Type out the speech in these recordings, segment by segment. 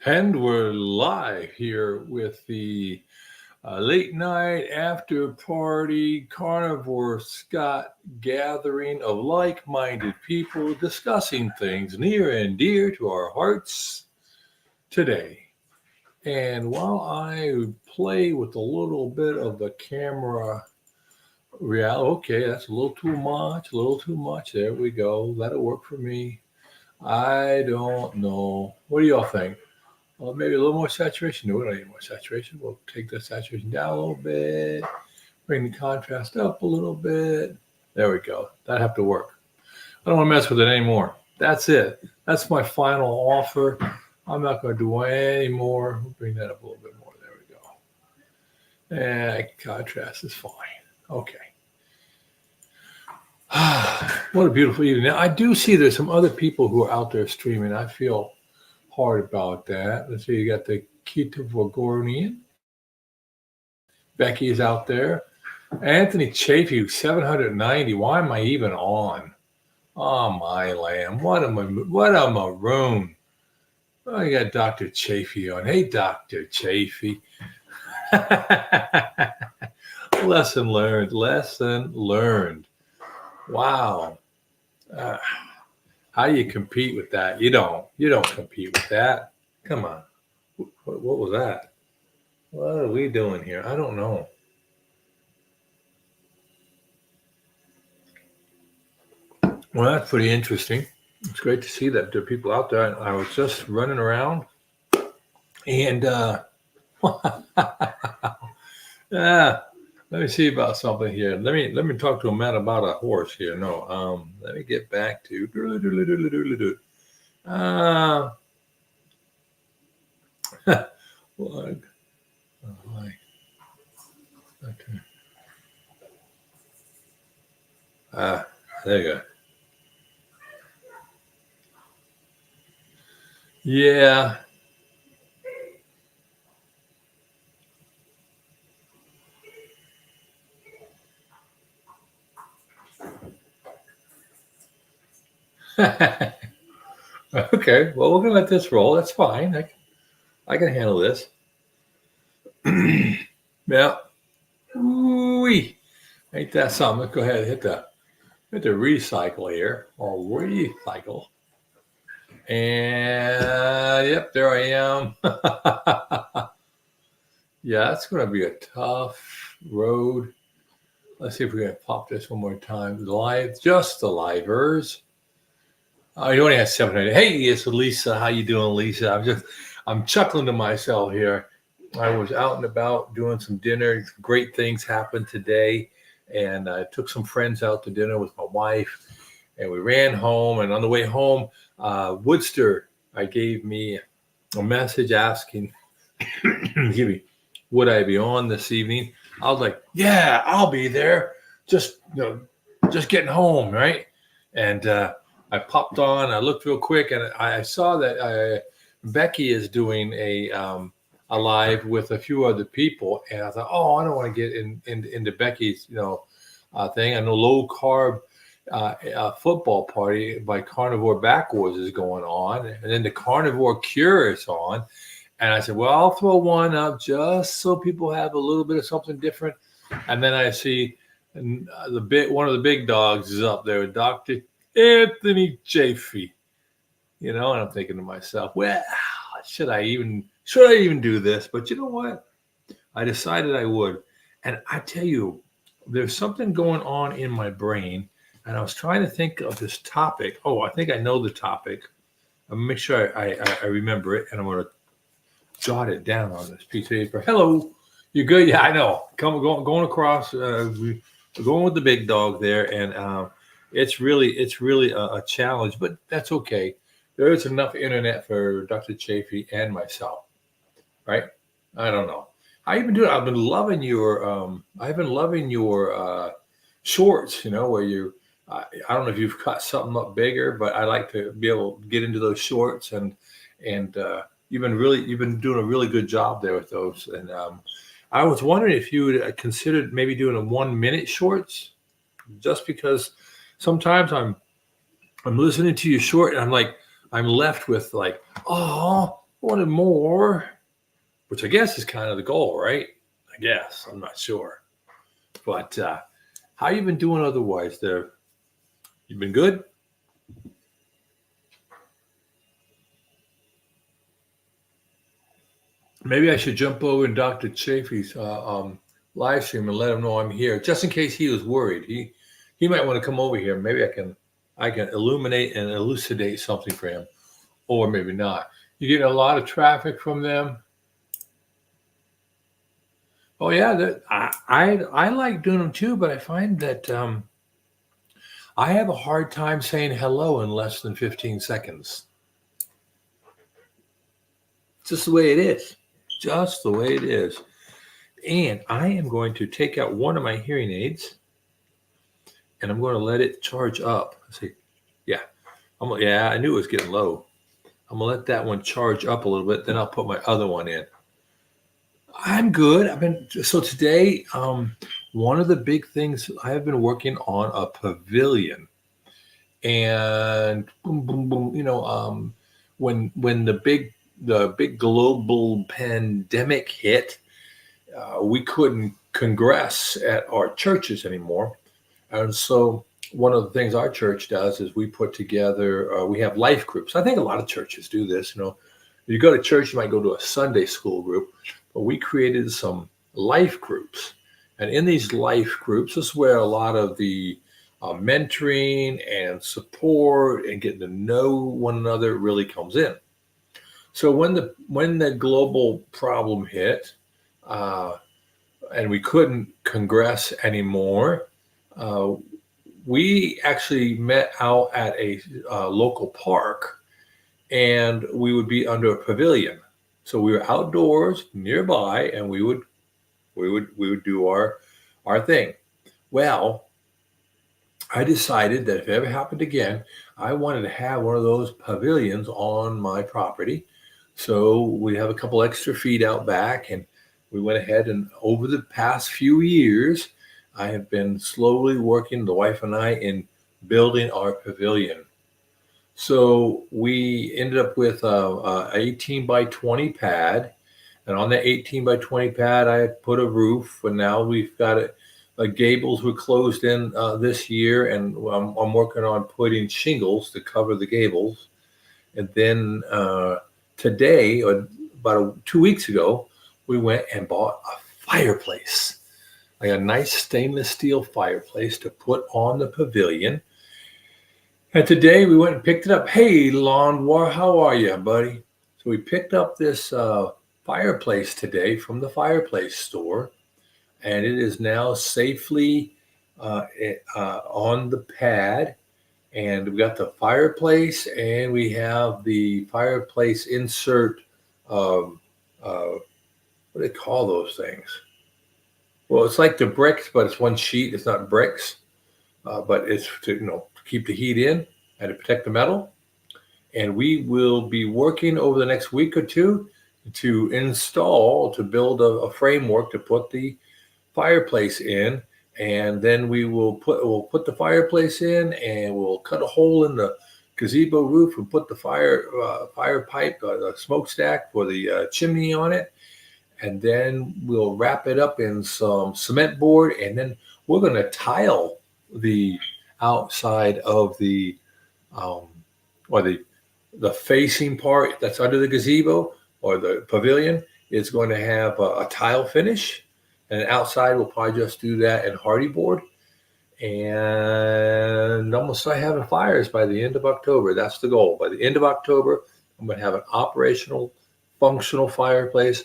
And we're live here with the late night after party carnivore Scott gathering of like minded people discussing things near and dear to our hearts today. And while I play with a little bit of the camera real, okay, that's a little too much, a little too much. There we go. That'll work for me. I don't know. What do y'all think? Well, maybe a little more saturation. No, we don't need more saturation. We'll take the saturation down a little bit, bring the contrast up a little bit. There we go. That have to work. I don't want to mess with it anymore. That's it. That's my final offer. I'm not going to do any more. We'll bring that up a little bit more. There we go. And contrast is fine. Okay. What a beautiful evening. Now, I do see there's some other people who are out there streaming. I feel hard about that. Let's see, you got the Kitavogornian. Becky's out there. Anthony Chafee, 790. Why am I even on? Oh, my lamb. What a maroon. Oh, you got Dr. Chafee on. Hey, Dr. Chafee. Lesson learned. Lesson learned. Wow. How do you compete with that? You don't. You don't compete with that. Come on. What was that? What are we doing here? I don't know. Well, that's pretty interesting. It's great to see that there are people out there. I was just running around and let me see about something here. Let me talk to a man about a horse here. No, let me get back to what? Okay. There you go. Yeah. Okay. Well, we're gonna let this roll. That's fine. I can handle this. Yeah. Ooh-wee. Ain't that something? Let's go ahead and hit the recycle here or recycle. And yep, there I am. Yeah, it's going to be a tough road. Let's see if we can pop this one more time. Live, just the livers. You only have 700. Hey, it's Lisa. How you doing, Lisa? I'm chuckling to myself here. I was out and about doing some dinner. Great things happened today, and I took some friends out to dinner with my wife, and we ran home. And on the way home, Woodster, I gave me a message asking, would I be on this evening? I was like, yeah, I'll be there. Just getting home, right? And I popped on. I looked real quick, and I saw that Becky is doing a live with a few other people, and I thought, oh, I don't want to get into Becky's thing. I know low carb football party by Carnivore Backwards is going on, and then the Carnivore Cure is on. And I said, well, I'll throw one up just so people have a little bit of something different. And then I see one of the big dogs is up there, Dr. Anthony Chafee. And I'm thinking to myself, well, should I even do this? But you know what? I decided I would. And I tell you, there's something going on in my brain. And I was trying to think of this topic. Oh, I think I know the topic. I'm going to make sure I remember it. And I'm going to jot it down on this piece of paper. Hello. You good? Yeah, I know. Going across. We're going with the big dog there. And it's really a challenge. But that's okay. There is enough internet for Dr. Chafee and myself, right? I don't know. How you been doing? I've been loving your shorts. Where you. I don't know if you've cut something up bigger, but I like to be able to get into those shorts, and you've been doing a really good job there with those. And I was wondering if you would considered maybe doing a 1 minute shorts, just because sometimes I'm listening to your short and I'm left with like, oh, wanted more, which I guess is kind of the goal, right? I guess. I'm not sure. But how you been doing otherwise there? You been good? Maybe I should jump over in Dr. Chafee's live stream and let him know I'm here, just in case he was worried. He might want to come over here. Maybe I can illuminate and elucidate something for him, or maybe not. You getting a lot of traffic from them? Oh yeah, I like doing them too, but I find that I have a hard time saying hello in less than 15 seconds. It's just the way it is. Just the way it is. And I am going to take out one of my hearing aids and I'm going to let it charge up. Let's see. Yeah. I knew it was getting low. I'm going to let that one charge up a little bit. Then I'll put my other one in. I'm good. So today, one of the big things I have been working on a pavilion, and boom, boom, boom. When the big global pandemic hit, we couldn't congress at our churches anymore, and so one of the things our church does is we put together. We have life groups. I think a lot of churches do this. You go to church, you might go to a Sunday school group. But we created some life groups. And in these life groups, this is where a lot of the mentoring and support and getting to know one another really comes in. So when the global problem hit and we couldn't congress anymore, we actually met out at a local park, and we would be under a pavilion. So we were outdoors nearby, and we would do our thing. Well, I decided that if it ever happened again, I wanted to have one of those pavilions on my property. So we have a couple extra feet out back, and we went ahead, and over the past few years, I have been slowly working, the wife and I, in building our pavilion. So we ended up with a 18 by 20 pad, and on that 18 by 20 pad, I had put a roof, and now we've got it. Gables were closed in this year, and I'm working on putting shingles to cover the gables. And then today, or about 2 weeks ago, we went and bought a fireplace, like a nice stainless steel fireplace to put on the pavilion. And today we went and picked it up. Hey, Lawnmower, how are you, buddy? So we picked up this fireplace today from the fireplace store, and it is now safely on the pad. And we got the fireplace, and we have the fireplace insert. What do they call those things? Well, it's like the bricks, but it's one sheet. It's not bricks, but it's to keep the heat in and to protect the metal. And we will be working over the next week or two to build a framework to put the fireplace in. And then we'll put the fireplace in, and we'll cut a hole in the gazebo roof and put the fire pipe, the smokestack for the chimney on it. And then we'll wrap it up in some cement board, and then we're going to tile the outside of the or the facing part that's under the gazebo or the pavilion is going to have a tile finish, and outside we'll probably just do that in hardy board. And I'm going to start having fires by the end of October. That's the goal. By the end of October, I'm going to have an operational, functional fireplace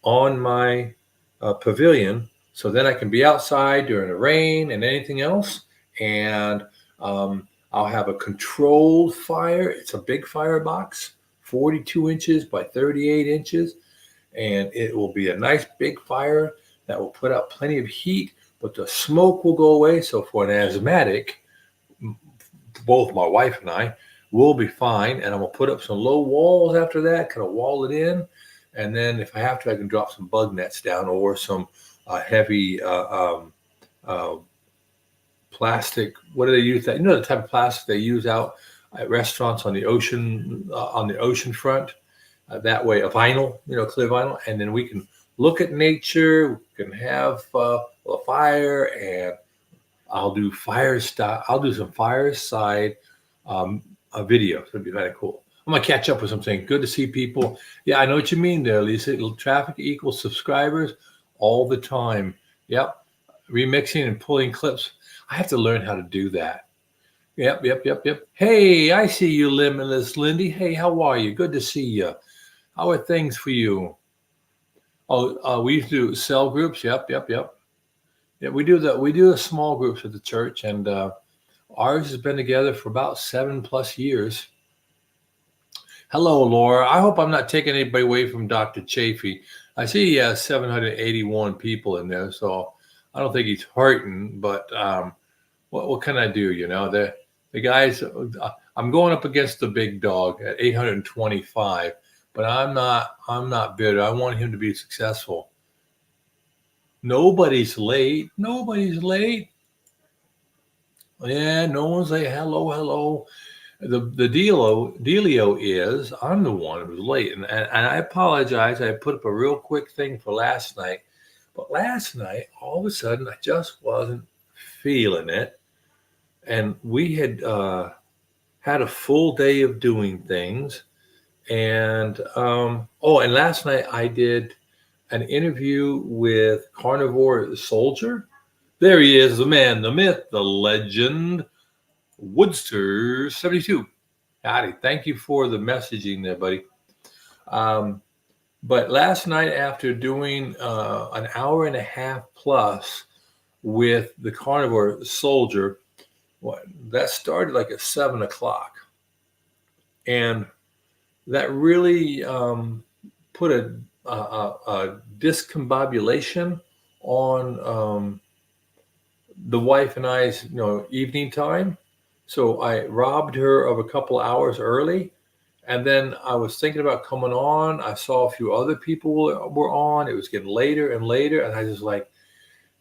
on my pavilion, so then I can be outside during the rain and anything else. And I'll have a controlled fire. It's a big firebox, 42 inches by 38 inches. And it will be a nice big fire that will put out plenty of heat, but the smoke will go away. So for an asthmatic, both my wife and I will be fine. And I'm going to put up some low walls after that, kind of wall it in. And then if I have to, I can drop some bug nets down or some heavy plastic. What do they use? That the type of plastic they use out at restaurants on the ocean front. that way, a vinyl, clear vinyl, and then we can look at nature. We can have a fire, and I'll do I'll do some fireside videos. It'd be very cool. I'm gonna catch up with something. Good to see people. Yeah, I know what you mean there, Lisa. Traffic equals subscribers all the time. Yep. Remixing and pulling clips. I have to learn how to do that. Yep. Hey, I see you, Limitless Lindy. Hey, how are you? Good to see you. How are things for you? Oh, we used to do cell groups. Yep. Yeah, we do the small groups at the church, and ours has been together for about 7+ years. Hello, Laura. I hope I'm not taking anybody away from Dr. Chafee. I see he has 781 people in there, so I don't think he's hurting. But what can I do? The guys. I'm going up against the big dog at 825, but I'm not bitter. I want him to be successful. Nobody's late. Yeah, no one's like, hello. The dealio is I'm the one who's late, and I apologize. I put up a real quick thing for last night, but last night all of a sudden I just wasn't feeling it, and we had had a full day of doing things, and and last night I did an interview with Carnivore Soldier. There he is, the man, the myth, the legend, Woodster 72. Howdy. Thank you for the messaging there, buddy. But last night, after doing an hour and a half plus with the Carnivore Soldier, that started like at 7 o'clock. And that really put a discombobulation on the wife and I's evening time. So I robbed her of a couple hours early, and then I was thinking about coming on. I saw a few other people were on. It was getting later and later, and I was like,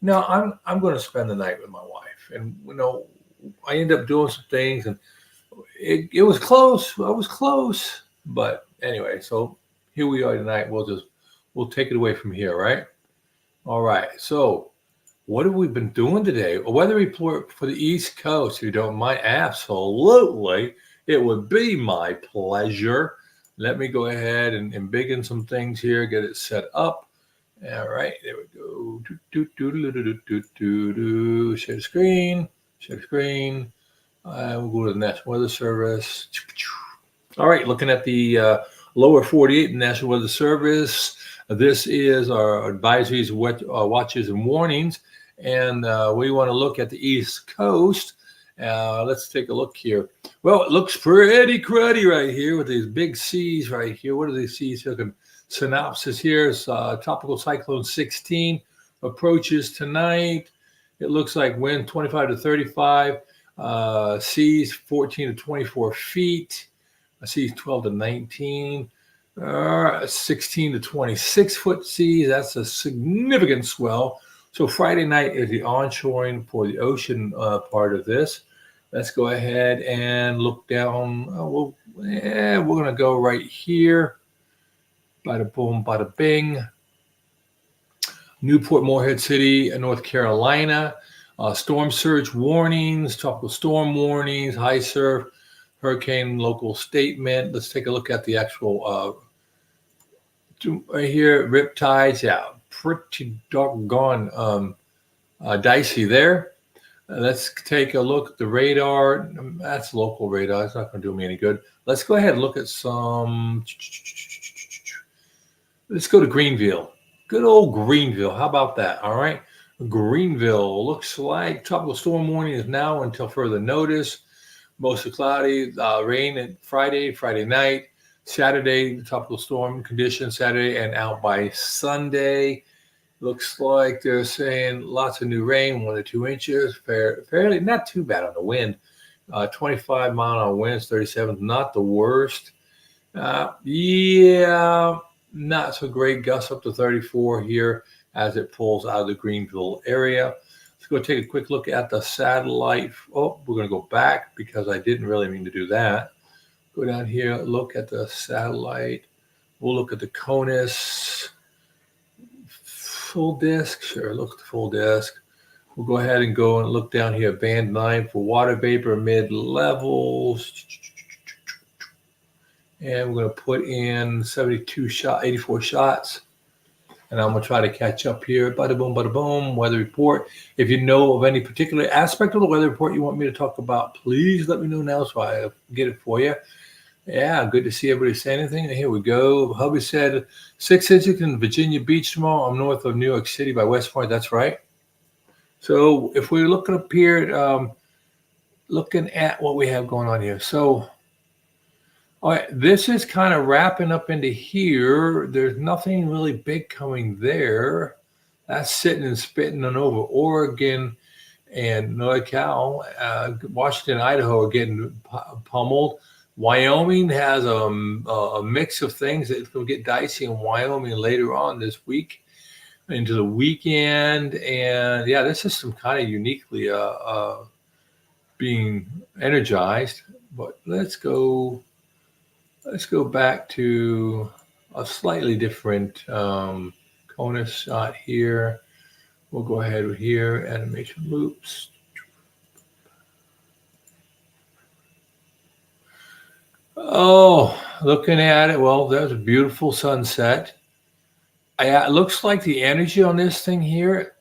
no, I'm going to spend the night with my wife. And I ended up doing some things, and it was close. I was close, but anyway. So here we are tonight. We'll take it away from here, right? All right. So what have we been doing today? A weather report for the East Coast, if you don't mind. Absolutely. It would be my pleasure. Let me go ahead and big in some things here, get it set up. All right, there we go. Share screen. We'll go to the National Weather Service. All right, looking at the lower 48 National Weather Service. This is our advisories, watches, and warnings. And we want to look at the East Coast. Let's take a look here. Well, it looks pretty cruddy right here with these big C's right here. What are these C's? Synopsis here is Tropical Cyclone 16 approaches tonight. It looks like wind 25 to 35, C's 14 to 24 feet, C's 12 to 19. 16 to 26 foot C's. That's a significant swell. So Friday night is the onshoring for the ocean part of this. Let's go ahead and look down. We're going to go right here. Bada boom, bada bing. Newport, Morehead City, North Carolina. Storm surge warnings, tropical storm warnings, high surf, hurricane local statement. Let's take a look at the actual right here. Rip tides. Yeah, pretty doggone dicey there. Let's take a look at the radar. That's local radar. It's not going to do me any good. Let's go ahead and look at some. Let's go to Greenville. Good old Greenville. How about that? All right. Greenville looks like tropical storm warning is now until further notice. Mostly cloudy. Rain at Friday night. Saturday, tropical storm conditions Saturday and out by Sunday. Looks like they're saying lots of new rain, 1 to 2 inches. Fairly not too bad on the wind. 25 mile an hour winds, 37, not the worst. Yeah, not so great. Gusts up to 34 here as it pulls out of the Greenville area. Let's go take a quick look at the satellite. Oh, we're going to go back because I didn't really mean to do that. Go down here, look at the satellite We'll look at the CONUS full disk. Sure, look at the full disk. We'll go ahead and go and look down here, band 9 for water vapor mid-levels. And we're going to put in 84 shots. And I'm going to try to catch up here. Bada boom, weather report. If you know of any particular aspect of the weather report you want me to talk about, please let me know now so I get it for you. Yeah, good to see everybody say anything. Here we go. Hubby said 6 inches in Virginia Beach tomorrow. I'm north of New York City by West Point. That's right. So if we're looking up here, looking at what we have going on here. So all right, this is kind of wrapping up into here. There's nothing really big coming there. That's sitting and spitting on over Oregon and NorCal. Washington, Idaho are getting pummeled. Wyoming has a mix of things. It's going to get dicey in Wyoming later on this week into the weekend. And yeah, this system kind of uniquely being energized. But let's go back to a slightly different CONUS shot here. We'll go ahead with here, animation loops. Oh, looking at it, well, there's a beautiful sunset. It looks like the energy on this thing here,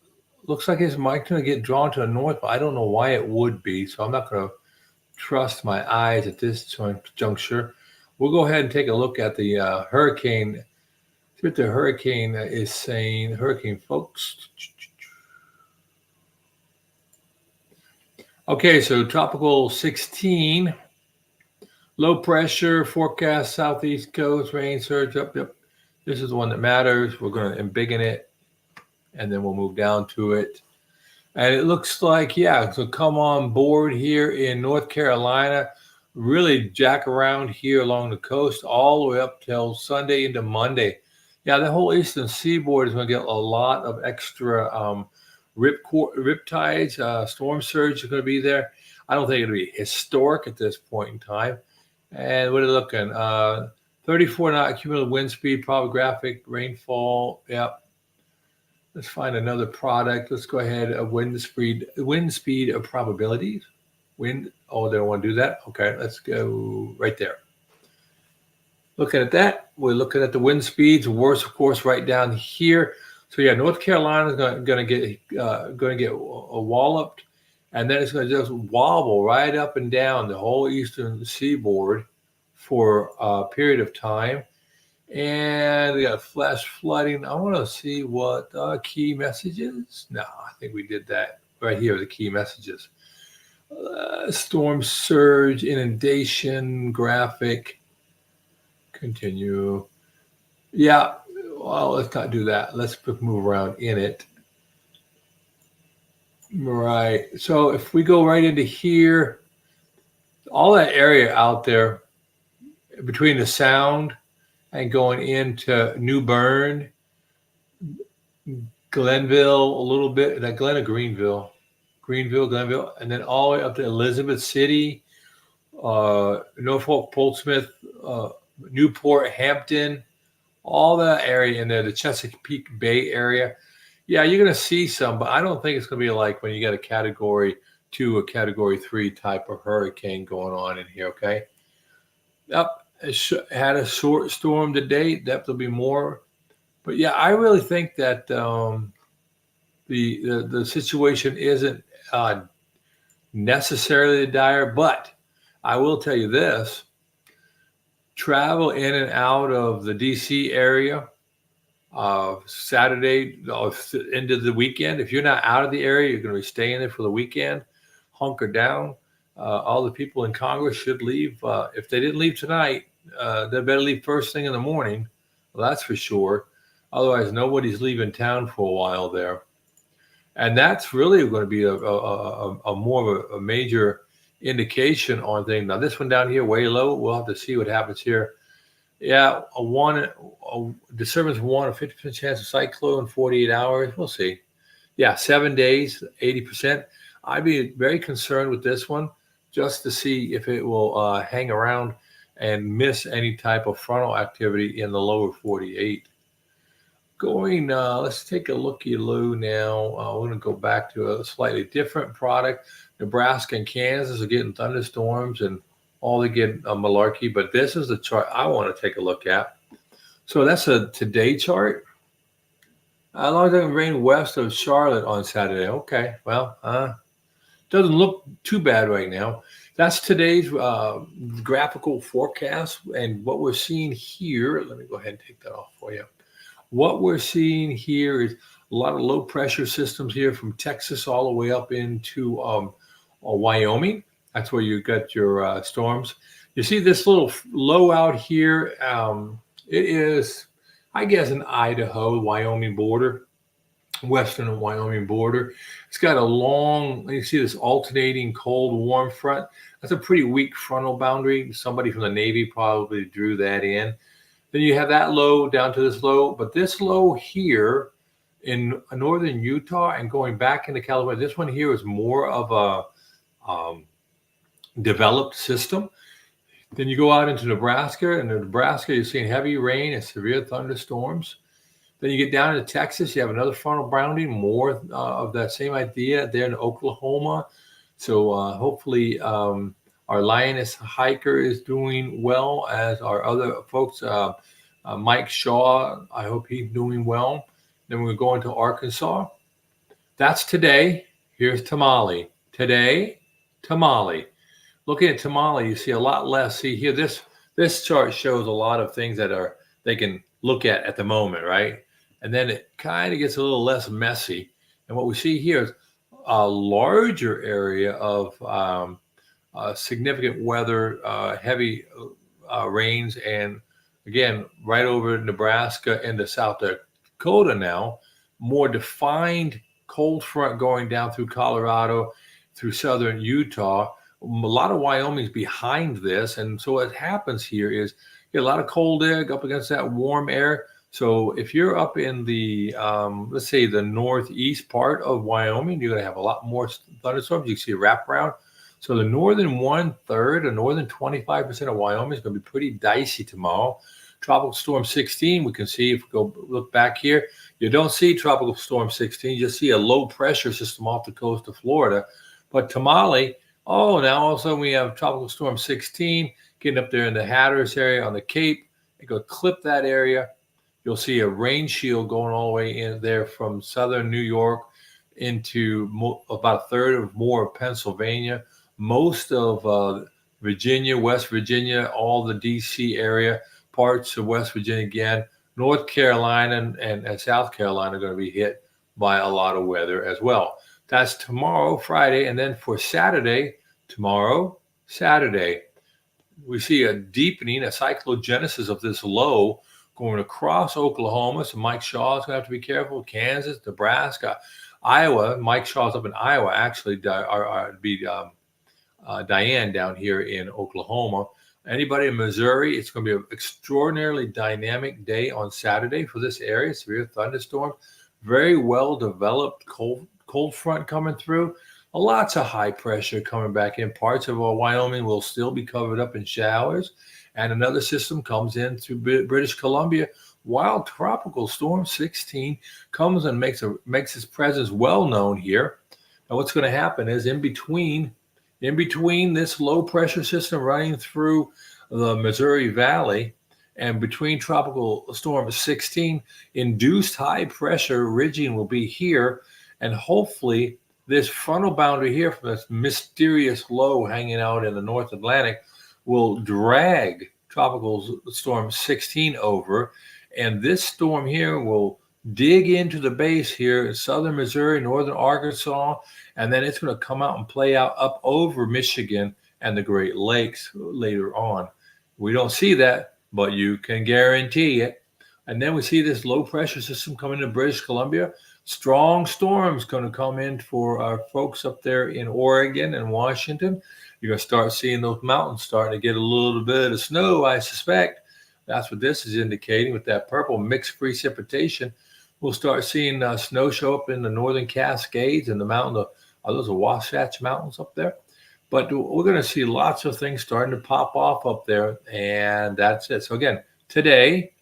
looks like it's going to get drawn to the north, but I don't know why it would be, so I'm not going to trust my eyes at this juncture. We'll go ahead and take a look at the hurricane. See what the hurricane is saying. Hurricane, folks. Okay, so tropical 16. Low pressure, forecast southeast coast, rain surge up. Yep. This is the one that matters. We're going to embiggen it, and then we'll move down to it. And it looks like, yeah, so come on board here in North Carolina. Really jack around here along the coast all the way up till Sunday into Monday. Yeah, the whole eastern seaboard is going to get a lot of extra rip tides. Storm surge is going to be there. I don't think it'll be historic at this point in time. And what are they looking? 34 knot cumulative wind speed, probographic rainfall. Yep. Let's find another product. Let's go ahead. Wind speed of probabilities. Wind. Oh, they don't want to do that. Okay, let's go right there. Looking at that, we're looking at the wind speeds. Worse, of course, right down here. So yeah, North Carolina is going to get walloped, and then it's going to just wobble right up and down the whole eastern seaboard for a period of time. And we got flash flooding. I want to see what key messages. No, I think we did that right here. The key messages. Storm surge, inundation, graphic. Continue. Yeah, well, let's not do that. Let's move around in it. Right. So if we go right into here, all that area out there between the Sound and going into New Bern, Glenville, a little bit, that Glen or Greenville, Glenville, and then all the way up to Elizabeth City, Norfolk, Portsmouth, Newport, Hampton, all that area in there, the Chesapeake Bay area. Yeah, you're going to see some, but I don't think it's going to be like when you got a Category 2 or Category 3 type of hurricane going on in here, okay? Yep, it had a short storm today. That will be more. But yeah, I really think that the situation isn't necessarily dire, but I will tell you this. Travel in and out of the D.C. area Saturday into the weekend. If you're not out of the area, you're going to be staying there for the weekend. Hunker down. All the people in Congress should leave. If they didn't leave tonight, they better leave first thing in the morning. Well, that's for sure. Otherwise, nobody's leaving town for a while there. And that's really going to be a more of a major indication on things. Now, this one down here, way low. We'll have to see what happens here. Yeah, a disturbance 1, a 50% chance of cyclone in 48 hours. We'll see. Yeah, 7 days, 80%. I'd be very concerned with this one just to see if it will hang around and miss any type of frontal activity in the lower 48. Let's take a looky-loo now. We're going to go back to a slightly different product. Nebraska and Kansas are getting thunderstorms and all they get a malarkey, but this is the chart I want to take a look at. So that's a today chart. How long does it rain west of Charlotte on Saturday? Okay, well, doesn't look too bad right now. That's today's graphical forecast, and what we're seeing here, let me go ahead and take that off for you. What we're seeing here is a lot of low pressure systems here from Texas all the way up into Wyoming. That's where you got your storms. You see this little low out here. It is, I guess, an Idaho, Wyoming border, western Wyoming border. It's got a long, you see this alternating cold, warm front. That's a pretty weak frontal boundary. Somebody from the Navy probably drew that in. Then you have that low down to this low, but this low here in northern Utah and going back into California, this one here is more of a developed system. Then you go out into Nebraska, and in Nebraska you're seeing heavy rain and severe thunderstorms. Then you get down into Texas, you have another frontal boundary, more of that same idea there in Oklahoma. So hopefully our lioness hiker is doing well, as our other folks. Mike Shaw, I hope he's doing well. Then we're going to Arkansas. That's today. Here's Tamale. Today, Tamale. Looking at Tamale, you see a lot less. See here, this chart shows a lot of things that they can look at the moment, right? And then it kind of gets a little less messy. And what we see here is a larger area of significant weather, heavy rains, and again, right over Nebraska into South Dakota now, more defined cold front going down through Colorado, through southern Utah. A lot of Wyoming's behind this. And so what happens here is you get a lot of cold air up against that warm air. So if you're up in the, let's say the northeast part of Wyoming, you're going to have a lot more thunderstorms. You see a wraparound. So the northern 1/3 or northern 25% of Wyoming is going to be pretty dicey tomorrow. Tropical Storm 16, we can see if we go look back here, you don't see Tropical Storm 16. You see a low pressure system off the coast of Florida. But Tamale, now all of a sudden we have Tropical Storm 16 getting up there in the Hatteras area on the Cape. It go clip that area. You'll see a rain shield going all the way in there from southern New York into about a third of more of Pennsylvania, most of Virginia, West Virginia, all the D.C. area, parts of West Virginia again. North Carolina and South Carolina are going to be hit by a lot of weather as well. That's tomorrow, Friday. And then for Saturday, Saturday, we see a deepening, a cyclogenesis of this low going across Oklahoma. So Mike Shaw's going to have to be careful. Kansas, Nebraska, Iowa. Mike Shaw's up in Iowa, actually, Diane down here in Oklahoma. Anybody in Missouri, it's going to be an extraordinarily dynamic day on Saturday for this area. Severe thunderstorm, very well developed cold front coming through. Lots of high pressure coming back in. Parts of Wyoming will still be covered up in showers. And another system comes in through British Columbia, while Tropical Storm 16 comes and makes its presence well known here. And what's going to happen is in between this low pressure system running through the Missouri Valley and between Tropical Storm 16, induced high pressure ridging will be here. And hopefully this frontal boundary here from this mysterious low hanging out in the North Atlantic will drag Tropical Storm 16 over. And this storm here will dig into the base here in southern Missouri, northern Arkansas, and then it's going to come out and play out up over Michigan and the Great Lakes later on. We don't see that, but you can guarantee it. And then we see this low pressure system coming to British Columbia. Strong storms going to come in for our folks up there in Oregon and Washington. You're going to start seeing those mountains starting to get a little bit of snow, I suspect. That's what this is indicating with that purple mixed precipitation. We'll start seeing snow show up in the northern Cascades and the mountain. Those are Wasatch Mountains up there. But we're going to see lots of things starting to pop off up there, and that's it. So again, today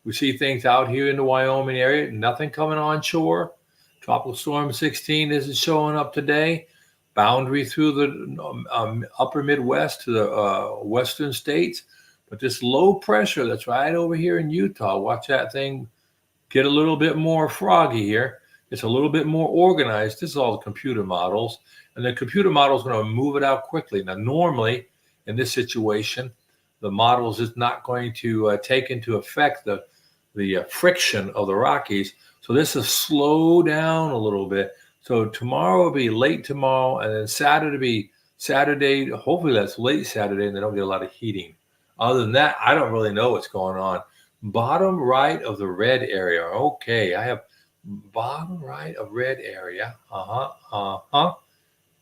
we see things out here in the Wyoming area. Nothing coming onshore. Tropical Storm 16 isn't showing up today. Boundary through the upper Midwest to the western states. But this low pressure that's right over here in Utah, watch that thing get a little bit more froggy here. It's a little bit more organized. This is all the computer models. And the computer model is going to move it out quickly. Now, normally in this situation, the models is not going to take into effect the friction of the Rockies. So this is slow down a little bit. So tomorrow will be late tomorrow, and then Saturday will be Saturday. Hopefully that's late Saturday, and they don't get a lot of heating. Other than that, I don't really know what's going on. Bottom right of the red area. Okay, I have bottom right of red area.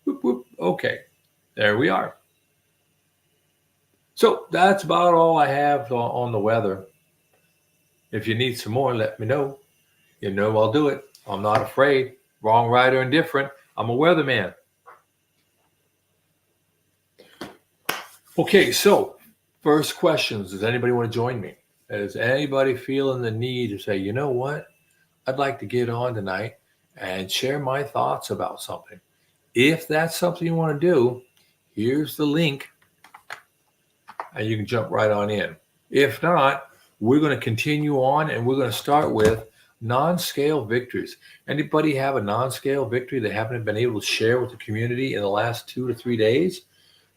Whoop, whoop. Okay, there we are. So that's about all I have on the weather. If you need some more, let me know. You know I'll do it. I'm not afraid. Wrong, right, or indifferent. I'm a weatherman. Okay, so first questions. Does anybody want to join me? Is anybody feeling the need to say, you know what? I'd like to get on tonight and share my thoughts about something. If that's something you want to do, here's the link, and you can jump right on in. If not, we're going to continue on, and we're going to start with non-scale victories. Anybody have a non-scale victory they haven't been able to share with the community in the last 2 to 3 days?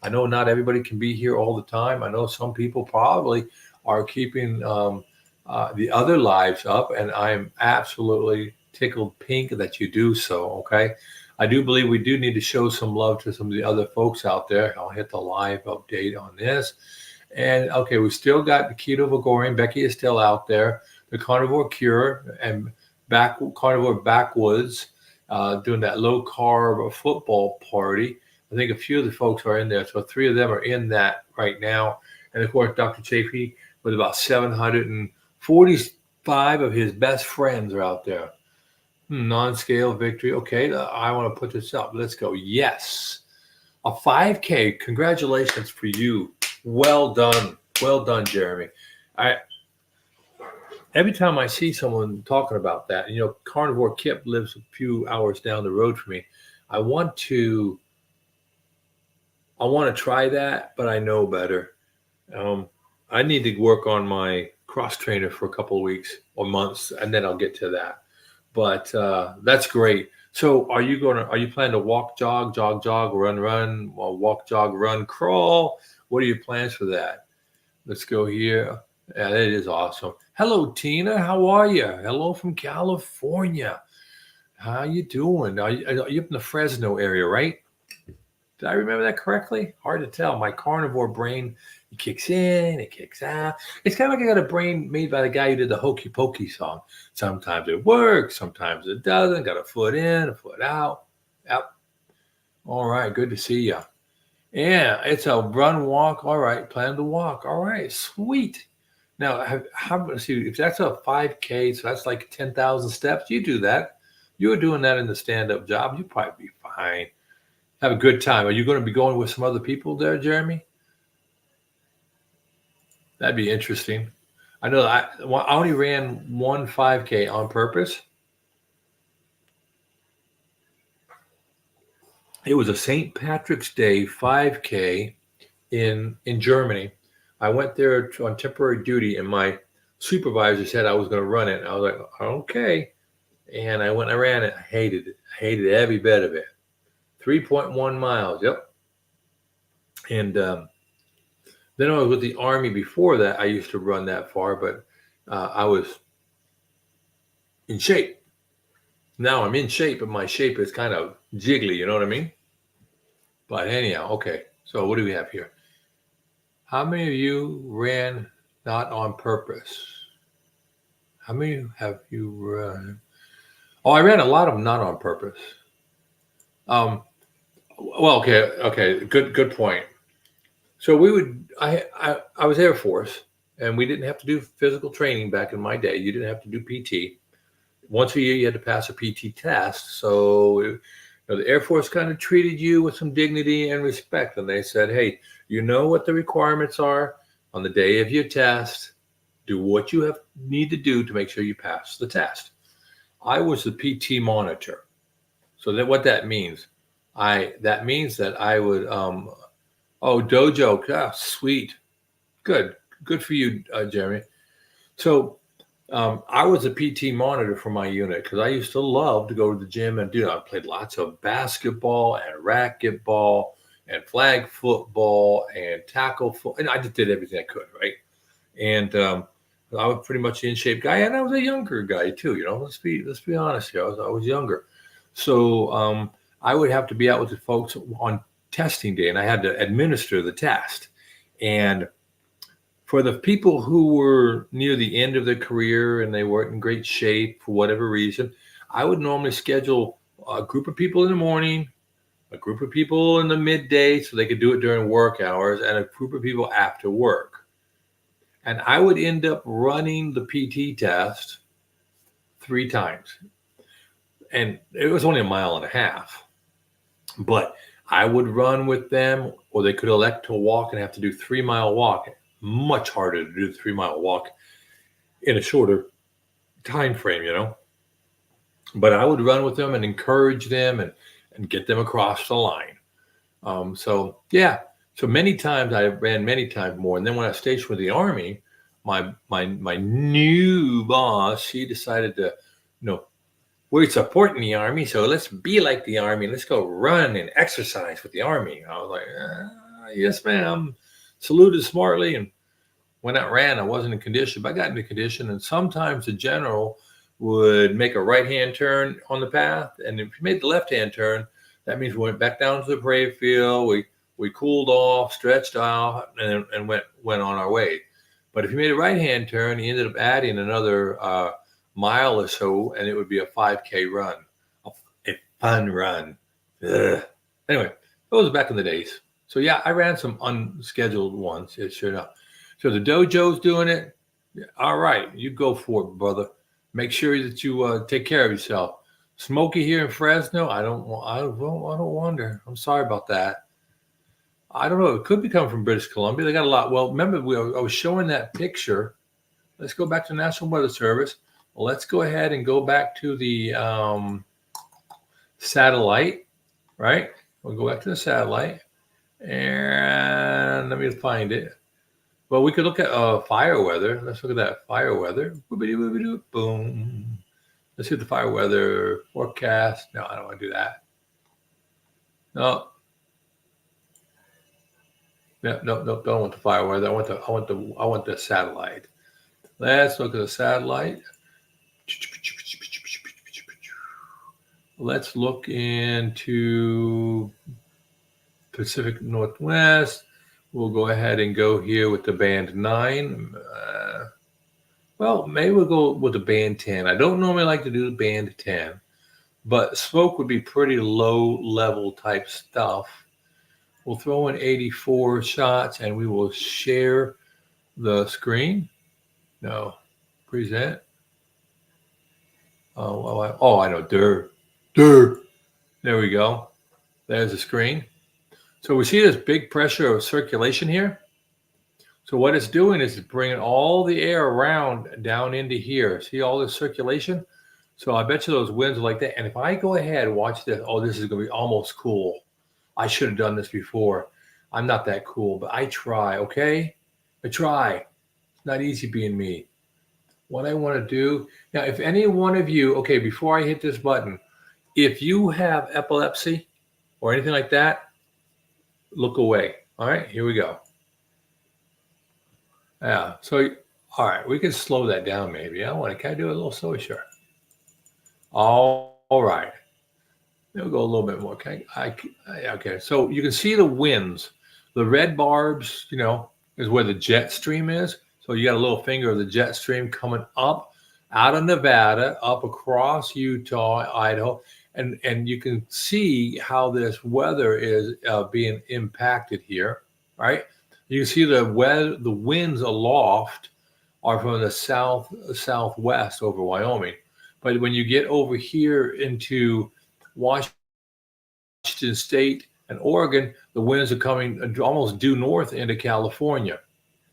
I know not everybody can be here all the time. I know some people probably are keeping the other lives up, and I'm absolutely tickled pink that you do so, okay? I do believe we do need to show some love to some of the other folks out there. I'll hit the live update on this. And, okay, we still got the Keto Vagorian. Becky is still out there. The Carnivore Cure and Carnivore Backwoods doing that low-carb football party. I think a few of the folks are in there. So 3 of them are in that right now. And, of course, Dr. Chafee with about 745 of his best friends are out there. Non-scale victory. Okay, I want to put this up. Let's go. Yes. A 5K. Congratulations for you. Well done. Well done, Jeremy. Every time I see someone talking about that, you know, Carnivore Kip lives a few hours down the road from me. I want to try that, but I know better. I need to work on my cross trainer for a couple of weeks or months, and then I'll get to that. But that's great. So are you planning to walk, jog, run, or walk, jog, run, crawl? What are your plans for that? Let's go here. Yeah, that is awesome. Hello, Tina. How are you? Hello from California. How you doing? Are you up in the Fresno area, right? Did I remember that correctly? Hard to tell. My carnivore brain, it kicks in, it kicks out. It's kind of like I got a brain made by the guy who did the Hokey Pokey song. Sometimes it works, sometimes it doesn't. Got a foot in, a foot out. Yep. All right, good to see you. Yeah, it's a run, walk. All right, plan to walk. All right, sweet. Now, let's see, if that's a 5K, so that's like 10,000 steps, you do that. You were doing that in the stand-up job, you'd probably be fine. Have a good time. Are you going to be going with some other people there, Jeremy? That'd be interesting. I know I only ran one 5K on purpose. It was a St. Patrick's Day 5K in Germany. I went there on temporary duty, and my supervisor said I was going to run it. I was like, okay. And I went and I ran it. I hated it. I hated every bit of it. 3.1 miles. Yep. And then I was with the Army before that. I used to run that far, but I was in shape. Now I'm in shape, but my shape is kind of jiggly. You know what I mean? But anyhow, okay. So what do we have here? How many of you ran not on purpose? How many have you run? Oh, I ran a lot of them not on purpose. Well, okay, good point. So I was Air Force, and we didn't have to do physical training back in my day. You didn't have to do PT. Once a year, you had to pass a PT test. So The Air Force kind of treated you with some dignity and respect. And they said, hey, you know what the requirements are on the day of your test. Do what you need to do to make sure you pass the test. I was the PT monitor. So that what that means, that means that I would, dojo, sweet. Good for you, Jeremy. So I was a PT monitor for my unit because I used to love to go to the gym and I played lots of basketball and racquetball and flag football and tackle football. And I just did everything I could, right? And I was pretty much an in shape guy, and I was a younger guy too. Let's be honest here. I was younger, so I would have to be out with the folks on testing day, and I had to administer the test. And for the people who were near the end of their career and they weren't in great shape for whatever reason, I would normally schedule a group of people in the morning, a group of people in the midday so they could do it during work hours, and a group of people after work. And I would end up running the PT test 3 times. And it was only 1.5 miles. But I would run with them, or they could elect to walk and have to do 3-mile walk. Much harder to do the 3-mile walk in a shorter time frame, But I would run with them and encourage them and get them across the line. So many times I ran many times more. And then when I was stationed with the Army, my new boss, he decided to, we're supporting the Army, so let's be like the Army. Let's go run and exercise with the Army. I was like, yes, ma'am. Saluted smartly, and when I ran, I wasn't in condition, but I got into condition. And sometimes the general would make a right-hand turn on the path, and if you made the left-hand turn, that means we went back down to the parade field. We cooled off, stretched out, and went on our way. But if you made a right-hand turn, you ended up adding another mile or so, and it would be a 5K run, a fun run. Ugh. Anyway, those were back in the days. So I ran some unscheduled ones. Sure enough. So the dojo's doing it. All right, you go for it, brother. Make sure that you take care of yourself. Smokey here in Fresno. I don't wonder. I'm sorry about that. I don't know. It could be coming from British Columbia. They got a lot. Well, remember I was showing that picture. Let's go back to National Weather Service. Let's go ahead and go back to the satellite, right? We'll go back to the satellite. And let me find it. Well, we could look at fire weather. Let's look at that fire weather. Boom. Let's see the fire weather forecast. No, I don't want to do that. No. No, don't want the fire weather. I want the satellite. Let's look at the satellite. Let's look into Pacific Northwest. We'll go ahead and go here with the band 9. Well, maybe we'll go with the band 10. I don't normally like to do the band 10, but smoke would be pretty low level type stuff. We'll throw in 84 shots and we will share the screen. No, present. I know. There we go. There's the screen. So we see this big pressure of circulation here. So what it's doing is it's bringing all the air around down into here. See all this circulation? So I bet you those winds are like that. And if I go ahead and watch this, this is going to be almost cool. I should have done this before. I'm not that cool, but I try, okay? I try. It's not easy being me. What I want to do, now, if any one of you, okay, before I hit this button, if you have epilepsy or anything like that, look away. All right, here we go. Yeah, so, all right, we can slow that down maybe. Can I do it a little slower? Sure. All right. We'll go a little bit more. Okay, so you can see the winds. The red barbs, is where the jet stream is. So you got a little finger of the jet stream coming up out of Nevada, up across Utah, Idaho. And you can see how this weather is being impacted here, right? You can see the winds aloft are from the southwest over Wyoming. But when you get over here into Washington, Washington State and Oregon, the winds are coming almost due north into California.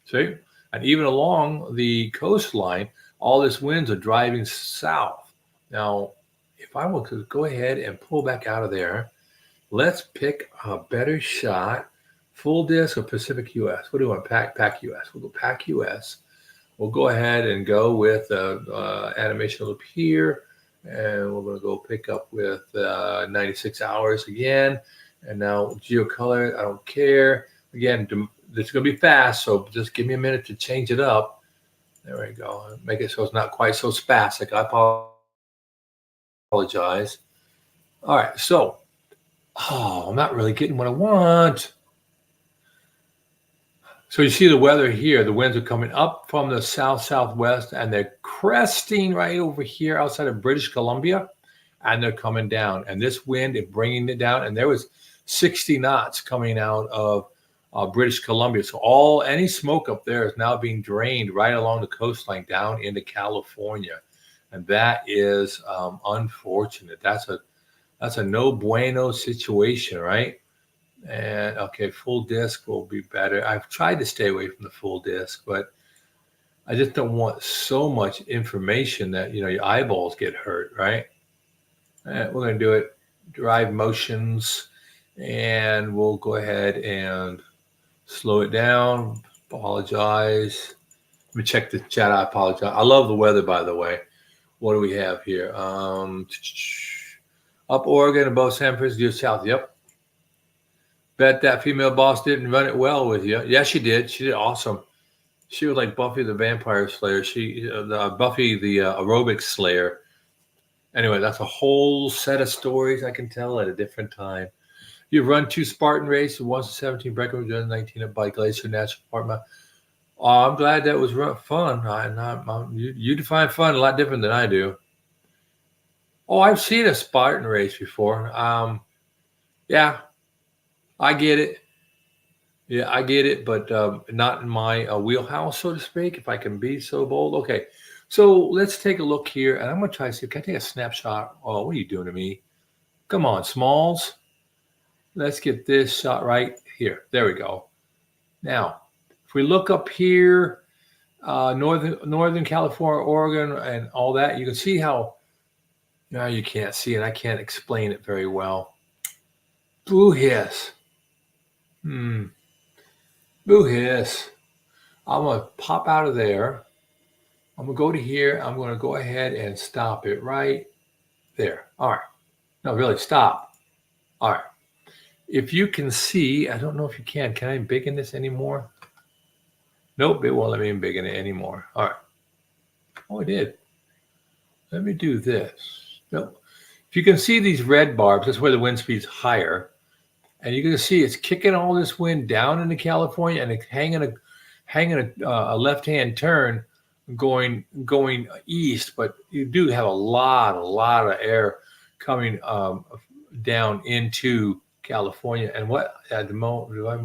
See? And even along the coastline, all this winds are driving south. Now, if I were to go ahead and pull back out of there, let's pick a better shot. Full disc or Pacific US? What do you want? Pac US. We'll go Pac US. We'll go ahead and go with animation loop here. And we're going to go pick up with 96 hours again. And now geocolor, I don't care. Again, this is going to be fast, so just give me a minute to change it up. There we go. Make it so it's not quite so spastic. I apologize. All right, so, I'm not really getting what I want. So you see the weather here. The winds are coming up from the south-southwest, and they're cresting right over here outside of British Columbia, and they're coming down. And this wind is bringing it down, and there was 60 knots coming out of British Columbia. So any smoke up there is now being drained right along the coastline down into California, and that is unfortunate. That's a no bueno situation, right? And okay, full disc will be better. I've tried to stay away from the full disc, but I just don't want so much information that your eyeballs get hurt, right? We're going to do it drive motions, and we'll go ahead and slow it down. Apologize. Let me check the chat. I apologize. I love the weather, by the way. What do we have here? Up Oregon, above San Francisco, due south. Yep. Bet that female boss didn't run it well with you. Yeah, she did. She did awesome. She was like Buffy the Vampire Slayer. Buffy the aerobics slayer. Anyway, that's a whole set of stories I can tell at a different time. You've run 2 Spartan races, 1-17 breakaway, 19 at Bike Glacier National Park. I'm glad that was fun. You define fun a lot different than I do. Oh, I've seen a Spartan race before. Yeah. I get it. Yeah, I get it, but not in my wheelhouse, so to speak, if I can be so bold. Okay, so let's take a look here, and I'm going to try to see. Can I take a snapshot? Oh, what are you doing to me? Come on, Smalls. Let's get this shot right here. There we go. Now, if we look up here, Northern California, Oregon, and all that, you can see how. Now you can't see it. I can't explain it very well. Boo hiss. Boo hiss. I'm going to pop out of there. I'm going to go to here. I'm going to go ahead and stop it right there. All right. No, really, stop. All right. If you can see, I don't know if you can. Can I embiggen this anymore? Nope, it won't let me embiggen it anymore. All right. Oh, it did. Let me do this. Nope. If you can see these red barbs, that's where the wind speed's higher. And you're going to see it's kicking all this wind down into California, and it's hanging a left-hand turn going east. But you do have a lot of air coming down into California. And what at the moment do I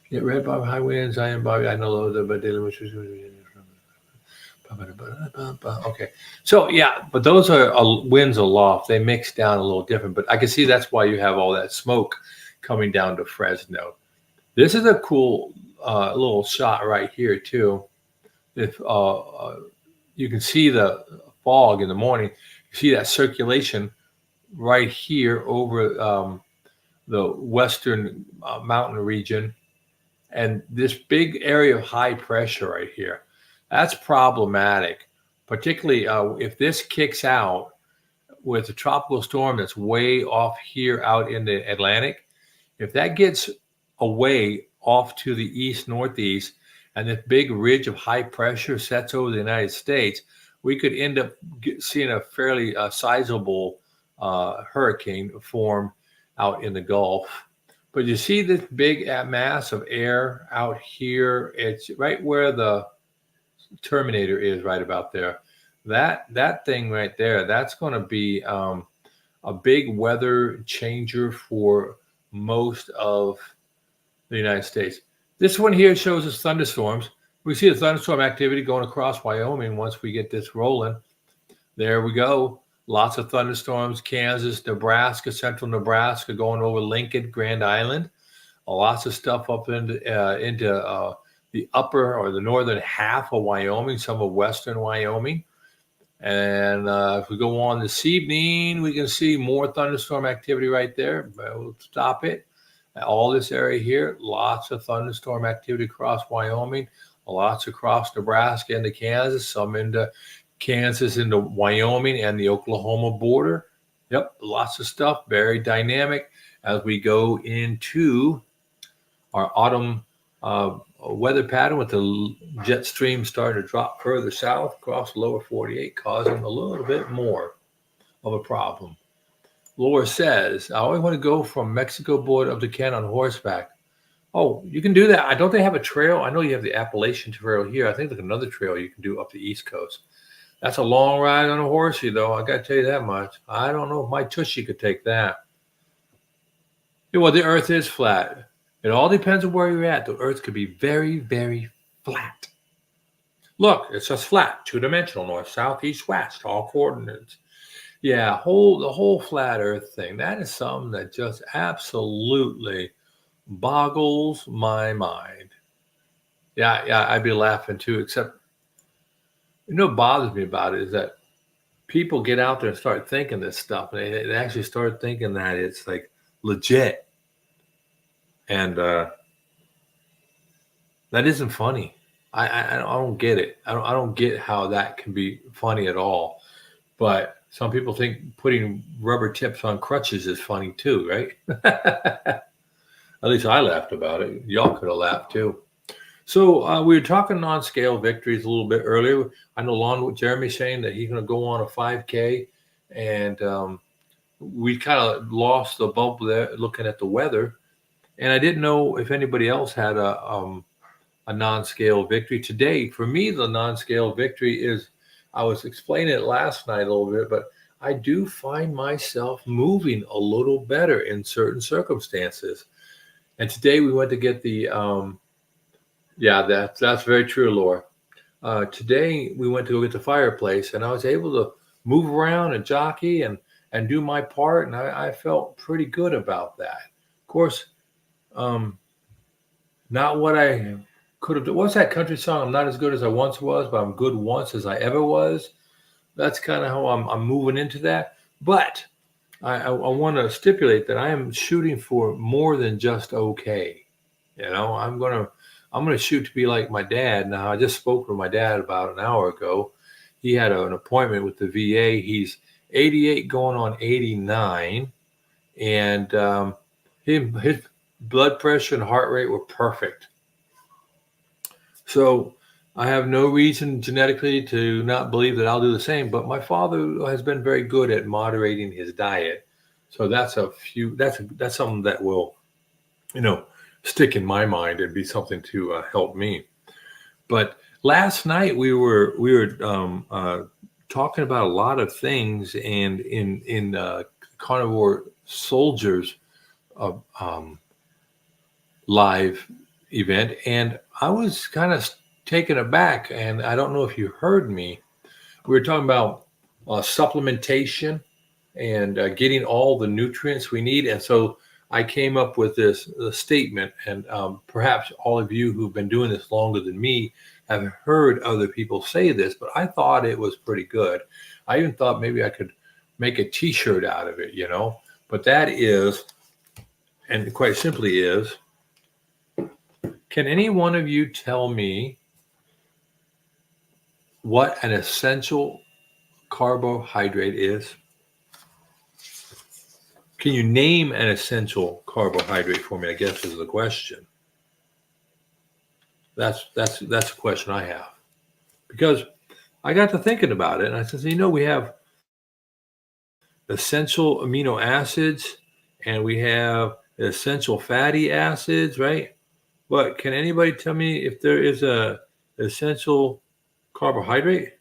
get red barb high winds? I am Bobby. I know those, but okay, so yeah, but those are winds aloft. They mix down a little different, but I can see that's why you have all that smoke coming down to Fresno. This is a cool little shot right here too. If you can see the fog in the morning, you see that circulation right here over the western mountain region, and this big area of high pressure right here. That's problematic, particularly if this kicks out with a tropical storm that's way off here out in the Atlantic. If that gets away off to the east-northeast and this big ridge of high pressure sets over the United States, we could end up seeing a fairly sizable hurricane form out in the Gulf. But you see this big mass of air out here. It's right where the Terminator is, right about there. That thing right there, that's going to be a big weather changer for most of the United States. This one here shows us thunderstorms. We see the thunderstorm activity going across Wyoming once we get this rolling. There we go. Lots of thunderstorms. Kansas, Nebraska, central Nebraska, going over Lincoln, Grand Island. Lots of stuff up into the upper or the northern half of Wyoming, some of western Wyoming. And if we go on this evening, we can see more thunderstorm activity right there. But we'll stop it. All this area here, lots of thunderstorm activity across Wyoming, lots across Nebraska into Kansas, some into Kansas into Wyoming and the Oklahoma border. Yep, lots of stuff, very dynamic as we go into our autumn weather pattern with the jet stream starting to drop further south across the lower 48, causing a little bit more of a problem. Laura says, I always want to go from Mexico border up to Canada on horseback. Oh, you can do that. Don't they have a trail? I know you have the Appalachian Trail here. I think there's another trail you can do up the East Coast. That's a long ride on a horsey, though. I got to tell you that much. I don't know if my tushy could take that. Yeah, well, the Earth is flat. It all depends on where you're at. The Earth could be very, very flat. Look, it's just flat, two-dimensional, north, south, east, west, all coordinates. Yeah, the whole flat Earth thing, that is something that just absolutely boggles my mind. Yeah, I'd be laughing too, except what bothers me about it is that people get out there and start thinking this stuff, and they actually start thinking that it's like legit. And that isn't funny. I don't get it. I don't get how that can be funny at all. But some people think putting rubber tips on crutches is funny too, right? At least I laughed about it. Y'all could have laughed too. So we were talking non-scale victories a little bit earlier. I know along with Jeremy saying that he's going to go on a 5K, and we kind of lost the bump there looking at the weather. And I didn't know if anybody else had a non-scale victory today. For me, the non-scale victory is, I was explaining it last night a little bit, but I do find myself moving a little better in certain circumstances. And today we went to get the, that's very true, Laura. Today we went to go get the fireplace, and I was able to move around and jockey and do my part, and I felt pretty good about that. Of course, not what I could have done. What's that country song? I'm not as good as I once was, but I'm good once as I ever was. That's kind of how I'm moving into that. But I want to stipulate that I am shooting for more than just okay. I'm gonna shoot to be like my dad. Now, I just spoke with my dad about an hour ago. He had an appointment with the VA. He's 88 going on 89, and his blood pressure and heart rate were perfect. So I have no reason genetically to not believe that I'll do the same, but my father has been very good at moderating his diet. So that's something that will, stick in my mind and be something to help me. But last night we were talking about a lot of things, and in Carnivore Soldiers live event, and I was kind of taken aback, and I don't know if you heard me. We were talking about supplementation and getting all the nutrients we need, and so I came up with this statement, and perhaps all of you who've been doing this longer than me have heard other people say this, but I thought it was pretty good. I even thought maybe I could make a t-shirt out of it, but that is, and quite simply is, can any one of you tell me what an essential carbohydrate is? Can you name an essential carbohydrate for me? I guess is the question. That's a question I have, because I got to thinking about it, and I said, we have essential amino acids and we have essential fatty acids, right? But can anybody tell me if there is a essential carbohydrate?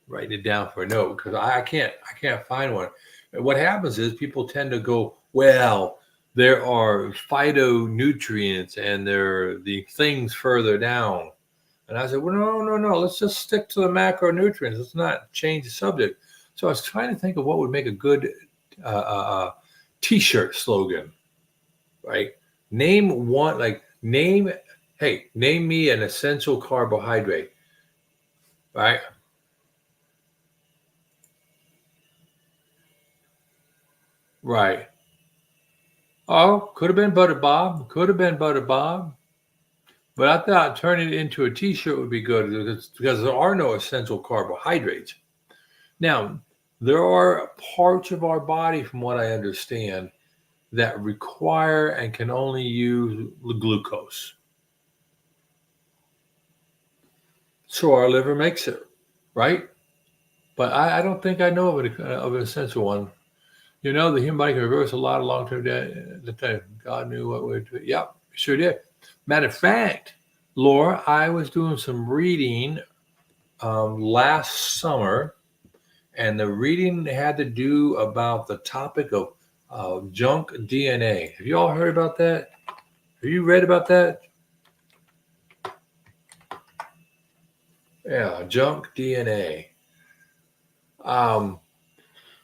Writing it down for a note, because I can't find one. What happens is people tend to go, well, there are phytonutrients and there are the things further down. And I said, well, no. Let's just stick to the macronutrients. Let's not change the subject. So I was trying to think of what would make a good T-shirt slogan, right? Name one, name me an essential carbohydrate, right? Right. Oh, could have been Butter Bob. Could have been Butter Bob. But I thought turning it into a T-shirt would be good because there are no essential carbohydrates. Now, there are parts of our body, from what I understand, that require and can only use glucose. So our liver makes it, right? But I don't think I know of an essential one. The human body can reverse a lot of long-term debt. God knew what we would do. Yep, sure did. Matter of fact, Laura, I was doing some reading last summer, and the reading had to do about the topic of junk DNA. Have you all heard about that? Have you read about that? Yeah, junk DNA.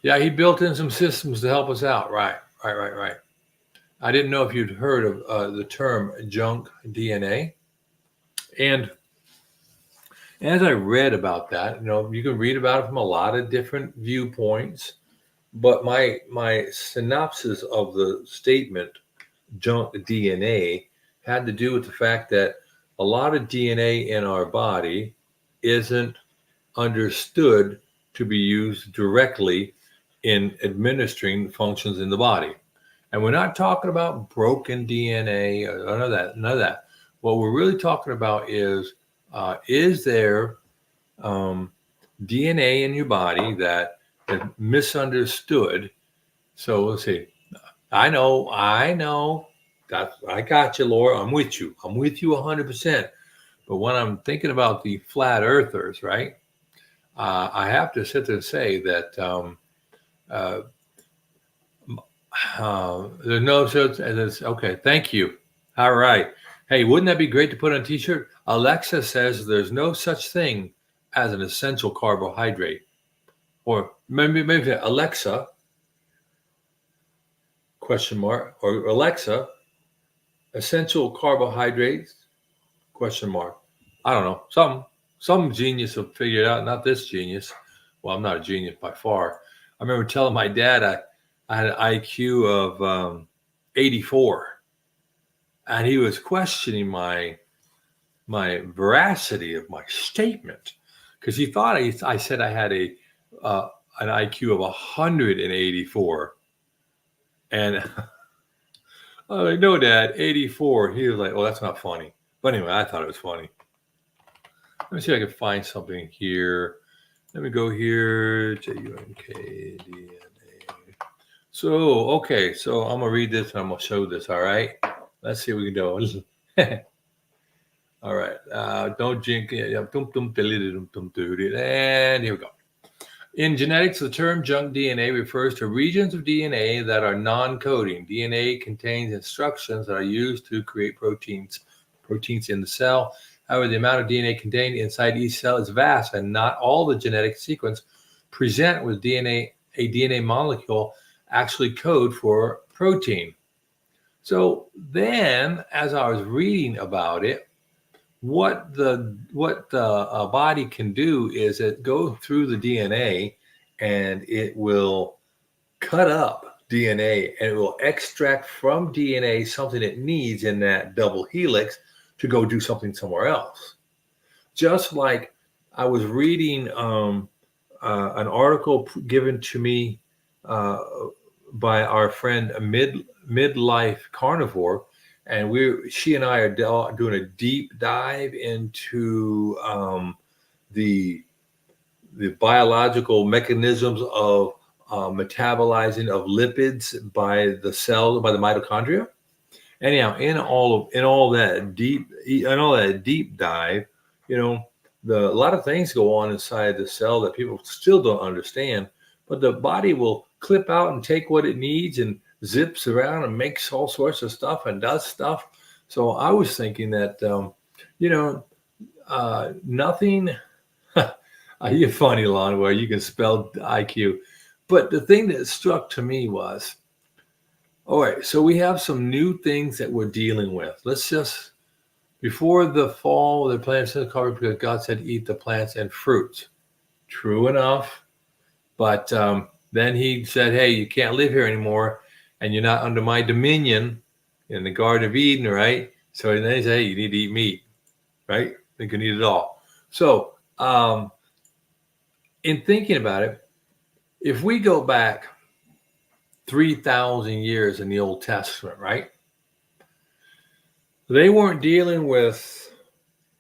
Yeah, he built in some systems to help us out. Right. I didn't know if you'd heard of the term junk DNA. And as I read about that, you can read about it from a lot of different viewpoints. But my synopsis of the statement, junk DNA, had to do with the fact that a lot of DNA in our body isn't understood to be used directly in administering functions in the body. And we're not talking about broken DNA or none of that. What we're really talking about is there DNA in your body that is misunderstood? So let's see. I know. I got you, Laura. I'm with you 100%. But when I'm thinking about the flat earthers, right, I have to sit there and say that there's no such as, okay, thank you. All right. Hey, wouldn't that be great to put on a T-shirt? Alexa says there's no such thing as an essential carbohydrate. Or maybe Alexa, question mark, or Alexa, essential carbohydrates, question mark. I don't know. Some genius will figure it out, not this genius. Well, I'm not a genius by far. I remember telling my dad I had an IQ of 84, and he was questioning my veracity of my statement because he thought I said I had an IQ of 184, and I'm like, no, Dad, 84. He was like, oh, that's not funny. But anyway, I thought it was funny. Let me see if I can find something here. Let me go here. JUNKDNA. So, okay. So I'm going to read this and I'm going to show this. All right. Let's see what we can do. All right. Don't drink it. And here we go. In genetics, the term junk DNA refers to regions of DNA that are non-coding. DNA contains instructions that are used to create proteins in the cell. However, the amount of DNA contained inside each cell is vast, and not all the genetic sequence present with a DNA molecule actually code for protein. So then, as I was reading about it, what the body can do is it go through the DNA and it will cut up DNA and it will extract from DNA something it needs in that double helix to go do something somewhere else. Just like I was reading an article given to me by our friend Midlife Carnivore, and she and I are doing a deep dive into the biological mechanisms of metabolizing of lipids by the cell, by the mitochondria. Anyhow, in all that deep dive, a lot of things go on inside the cell that people still don't understand. But the body will clip out and take what it needs and zips around and makes all sorts of stuff and does stuff. So I was thinking that, nothing. You're funny, Lon, where you can spell IQ. But the thing that struck to me was, all right, so we have some new things that we're dealing with. Let's just, before the fall, the plants in the cover because God said eat the plants and fruits. True enough. But then he said, hey, you can't live here anymore, and you're not under my dominion in the Garden of Eden, right? So then he said, hey, you need to eat meat, right? You can eat it all. So in thinking about it, if we go back 3,000 years in the Old Testament, right? They weren't dealing with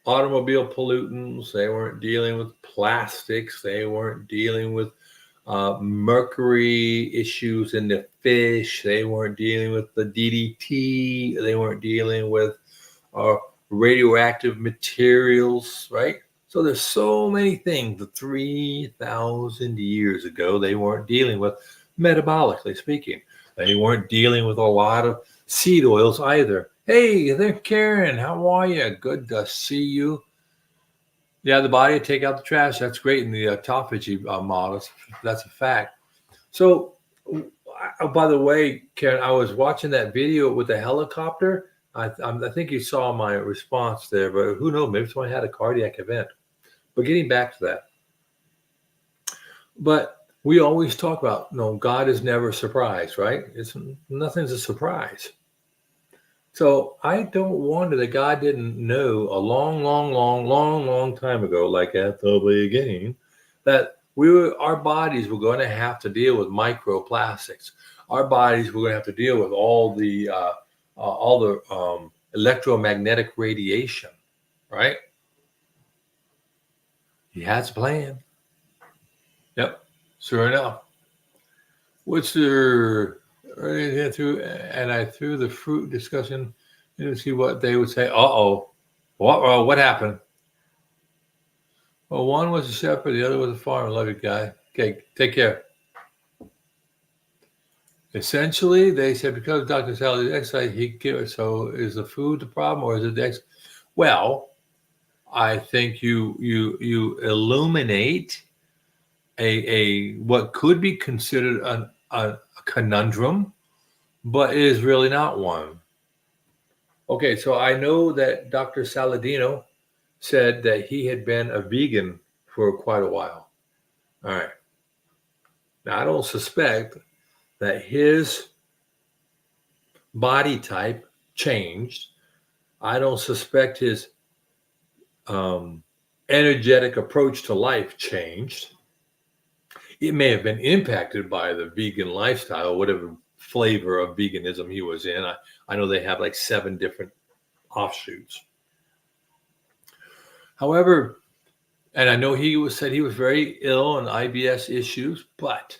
automobile pollutants. They weren't dealing with plastics. They weren't dealing with mercury issues in the fish. They weren't dealing with the DDT. They weren't dealing with radioactive materials, right? So there's so many things that 3,000 years ago they weren't dealing with, metabolically speaking. They weren't dealing with a lot of seed oils either. Hey, there, Karen. How are you? Good to see you. Yeah, the body take out the trash. That's great in the autophagy models. That's a fact. So, by the way, Karen, I was watching that video with the helicopter. I think you saw my response there, but who knows? Maybe someone had a cardiac event. But getting back to that. But we always talk about, God is never surprised, right? Nothing's a surprise. So I don't wonder that God didn't know a long time ago, like at the beginning, that our bodies were going to have to deal with microplastics. Our bodies were going to have to deal with all the electromagnetic radiation, right? He has a plan. Yep, sure enough. What's there? And I threw the fruit discussion to see what they would say. What happened? Well, one was a shepherd, the other was a farmer. Love you, guy. Okay, take care. Essentially, they said because Dr. Sally's exercise, he give it. So is the food the problem, or is it the exercise? Well, I think you illuminate a what could be considered a conundrum, but it is really not one. Okay, so I know that Dr. Saladino said that he had been a vegan for quite a while. All right. Now, I don't suspect that his body type changed. I don't suspect his energetic approach to life changed. It may have been impacted by the vegan lifestyle, whatever flavor of veganism he was in. I know they have like 7 different offshoots. However, and I know said he was very ill and IBS issues, but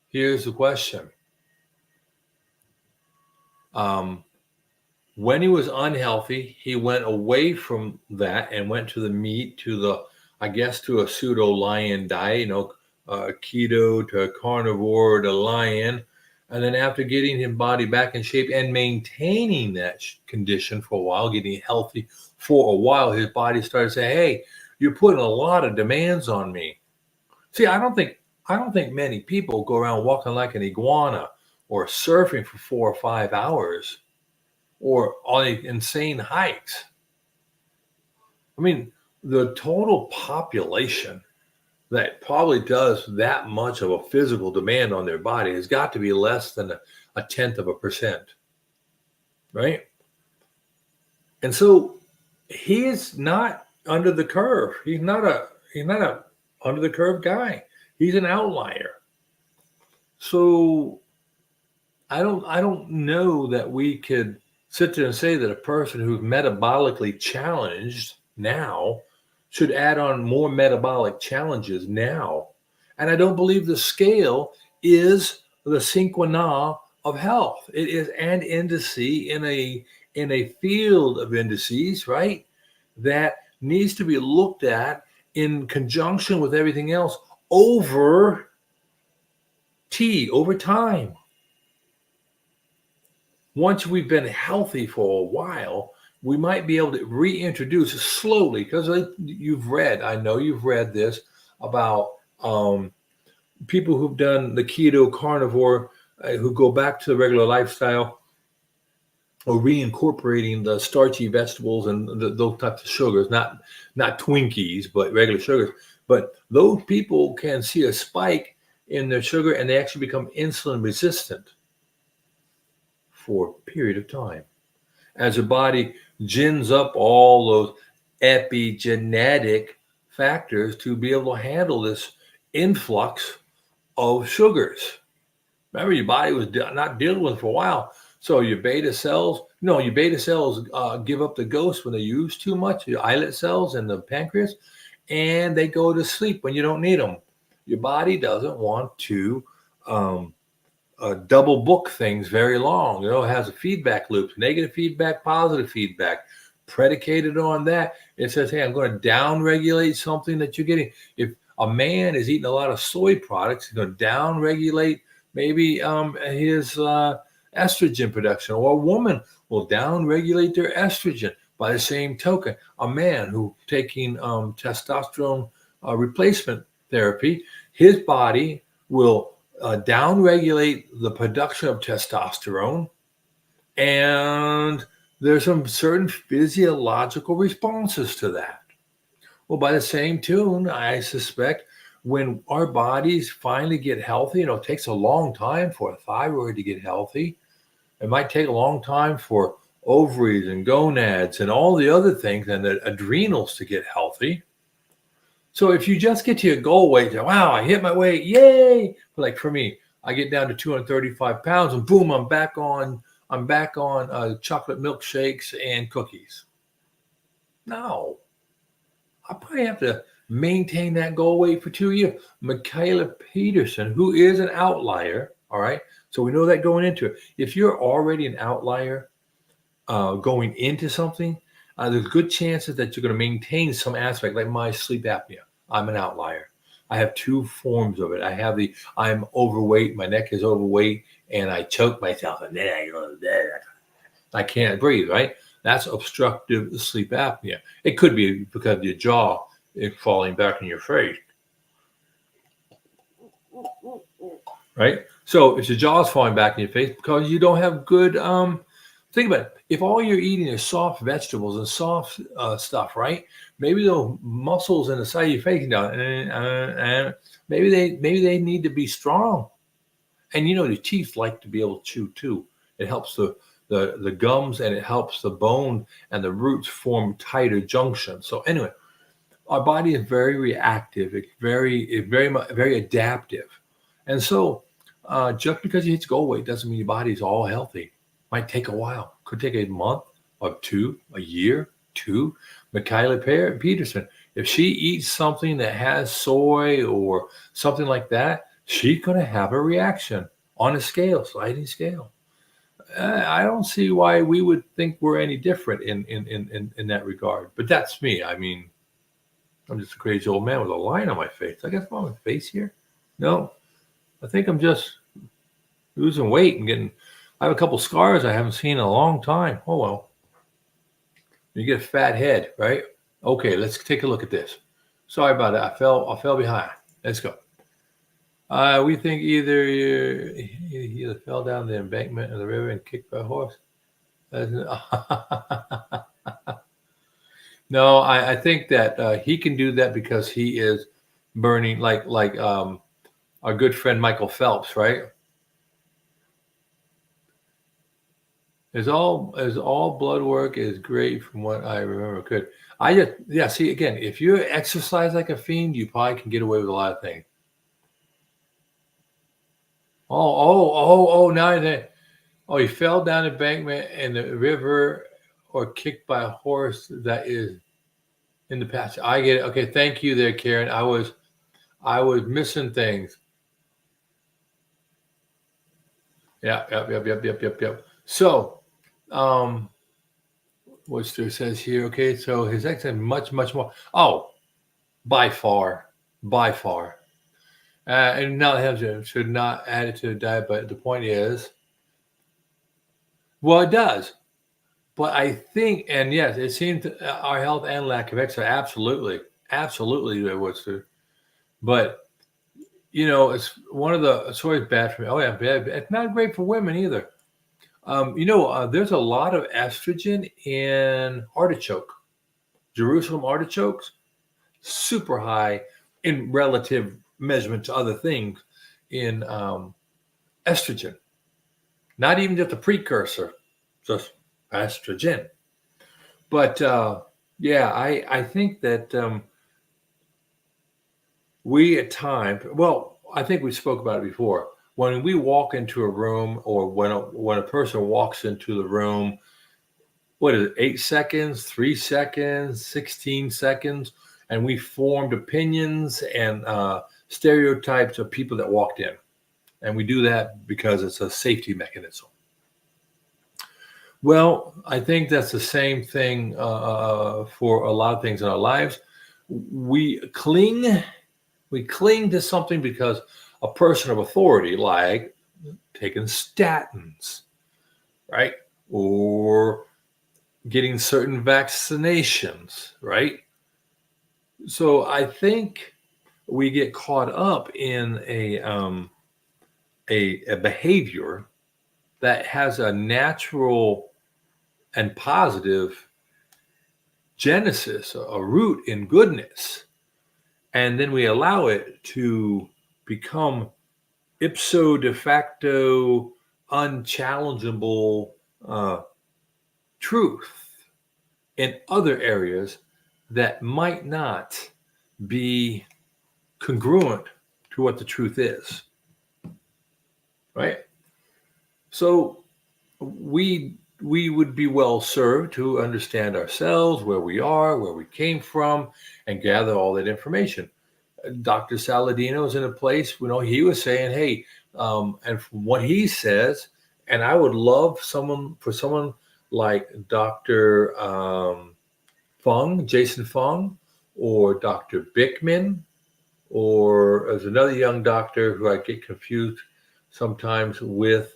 here's the question. When he was unhealthy, he went away from that and went to the meat, to a pseudo lion diet, keto to carnivore to lion. And then after getting his body back in shape and maintaining that condition for a while, getting healthy for a while, his body started saying, hey, you're putting a lot of demands on me. See, I don't think many people go around walking like an iguana or surfing for 4 or 5 hours or on insane hikes. I mean, the total population that probably does that much of a physical demand on their body has got to be less than a 1/10%, right? And so he is not under the curve. He's not a under the curve guy. He's an outlier. So I don't know that we could sit there and say that a person who's metabolically challenged now should add on more metabolic challenges now. And I don't believe the scale is the sine qua non of health. It is an indice in a field of indices, right? That needs to be looked at in conjunction with everything else over time. Once we've been healthy for a while, we might be able to reintroduce slowly, because I know you've read this about people who've done the keto carnivore, who go back to the regular lifestyle, or reincorporating the starchy vegetables and those types of sugars, not Twinkies, but regular sugars. But those people can see a spike in their sugar, and they actually become insulin resistant for a period of time, as your body gins up all those epigenetic factors to be able to handle this influx of sugars. Remember, your body was not dealing with it for a while. So your beta cells give up the ghost when they use too much, your islet cells and the pancreas, and they go to sleep when you don't need them. Your body doesn't want to double book things very long. It has a feedback loop, negative feedback, positive feedback. Predicated on that, it says, hey, I'm going to down regulate something that you're getting. If a man is eating a lot of soy products, he's going to down regulate maybe his estrogen production, or a woman will down regulate their estrogen. By the same token, a man who taking testosterone replacement therapy, his body will down regulate the production of testosterone, and there's some certain physiological responses to that. Well, by the same tune, I suspect when our bodies finally get healthy, it takes a long time for a thyroid to get healthy. It might take a long time for ovaries and gonads and all the other things and the adrenals to get healthy. So if you just get to your goal weight, wow, I hit my weight, yay! Like for me, I get down to 235 pounds and boom, I'm back on chocolate milkshakes and cookies. No, I probably have to maintain that goal weight for 2 years. Michaela Peterson, who is an outlier, all right? So we know that going into it. If you're already an outlier going into something, there's good chances that you're going to maintain some aspect, like my sleep apnea. I'm an outlier. I have two forms of it. I'm overweight, my neck is overweight, and I choke myself, and then I go to bed. I can't breathe, right? That's obstructive sleep apnea. It could be because your jaw is falling back in your face, right? So if your jaw is falling back in your face because you don't have good, think about it. If all you're eating is soft vegetables and soft stuff, right? Maybe the muscles in the side of your face down, and maybe they need to be strong. And the teeth like to be able to chew too. It helps the gums, and it helps the bone and the roots form tighter junctions. So anyway, our body is very reactive. It's very adaptive. And so just because you hit goal weight doesn't mean your body's all healthy. Might take a while. Could take a month or two, a year, two. Michaela Peterson, if she eats something that has soy or something like that, she's going to have a reaction on a sliding scale. I don't see why we would think we're any different in that regard. But that's me. I mean, I'm just a crazy old man with a line on my face. I guess I'm on my face here. No, I think I'm just losing weight and I have a couple scars I haven't seen in a long time. Oh, well. You get a fat head, right? Okay, let's take a look at this. Sorry about it. I fell behind. Let's go. We think either you fell down the embankment of the river and kicked by a horse. No, I think that he can do that because he is burning like our good friend Michael Phelps, right? As all blood work is great from what I remember. Good. See again, if you exercise like a fiend, you probably can get away with a lot of things. Now he fell down the embankment in the river or kicked by a horse that is in the pasture. I get it. Okay, thank you there, Karen. I was missing things. Yep. So, Worcester says here, okay, so his ex had much more. Oh, by far. And now should not add it to the diet, but the point is, well, it does. But I think, and yes, it seems our health and lack of exercise, absolutely there was to. But it's one of the. It's always bad for me. Oh yeah, bad. It's not great for women either. There's a lot of estrogen in artichoke, Jerusalem artichokes, super high in relative measurement to other things in estrogen. Not even just a precursor, just estrogen. But yeah, I think that we at times, well, I think we spoke about it before. When we walk into a room, or when a person walks into the room, what is it, 8 seconds, 3 seconds, 16 seconds, and we formed opinions and stereotypes of people that walked in. And we do that because it's a safety mechanism. Well, I think that's the same thing for a lot of things in our lives. We cling to something because a person of authority, like taking statins, right? Or getting certain vaccinations, right? So I think we get caught up in a behavior that has a natural and positive genesis, a root in goodness, and then we allow it to become ipso de facto unchallengeable truth in other areas that might not be congruent to what the truth is, right? So we would be well served to understand ourselves, where we are, where we came from, and gather all that information. Dr. Saladino is in a place, he was saying, hey, and from what he says, and I would love someone like Dr. Jason Fung, or Dr. Bickman, or there's another young doctor who I get confused sometimes with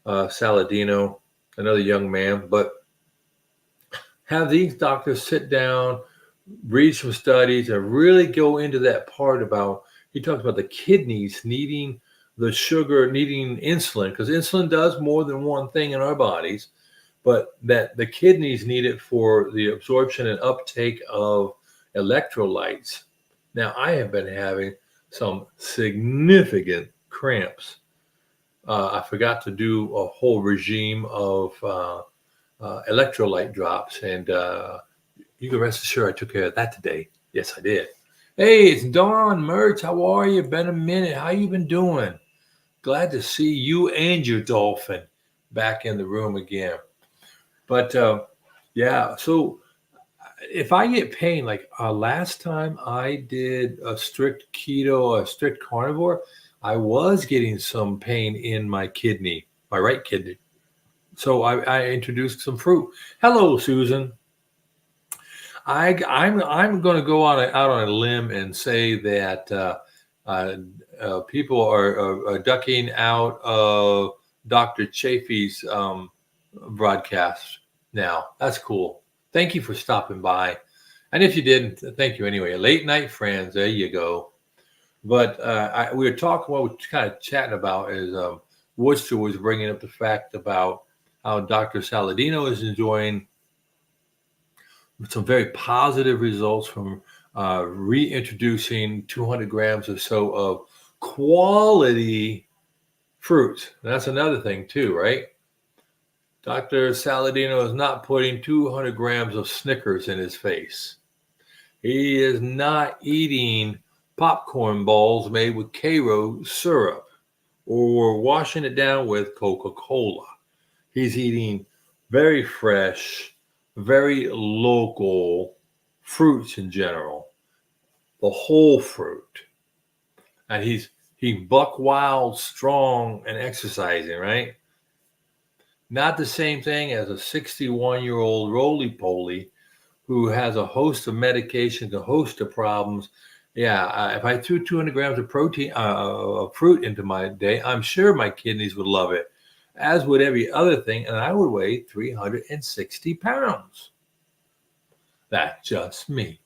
Saladino, another young man, but have these doctors sit down, read some studies, and really go into that part about, he talks about the kidneys needing the sugar, needing insulin, because insulin does more than one thing in our bodies, but that the kidneys need it for the absorption and uptake of electrolytes. Now, I have been having some significant cramps. I forgot to do a whole regime of electrolyte drops, and you can rest assured I took care of that today. Yes, I did. Hey, it's Don Mertz. How are you? Been a minute. How you been doing? Glad to see you and your dolphin back in the room again. But yeah, so if I get pain, like last time I did a strict keto, a strict carnivore, I was getting some pain in my kidney, my right kidney. So I introduced some fruit. Hello, Susan. I'm going to go out on a limb and say that people are ducking out of Dr. Chafee's broadcast now. That's cool. Thank you for stopping by. And if you didn't, thank you anyway. Late night friends, there you go. But we were talking, what we're kind of chatting about is Worcester was bringing up the fact about how Dr. Saladino is enjoying some very positive results from reintroducing 200 grams or so of quality fruits. And that's another thing too, right? Dr. Saladino is not putting 200 grams of Snickers in his face. He is not eating popcorn balls made with Karo syrup or washing it down with Coca-Cola. He's eating very fresh, very local fruits in general, the whole fruit. And he's buck wild, strong, and exercising, right? Not the same thing as a 61-year-old roly-poly who has a host of medications, a host of problems. Yeah, if I threw 200 grams of protein, fruit into my day, I'm sure my kidneys would love it. as would every other thing, and I would weigh 360 pounds. That's just me.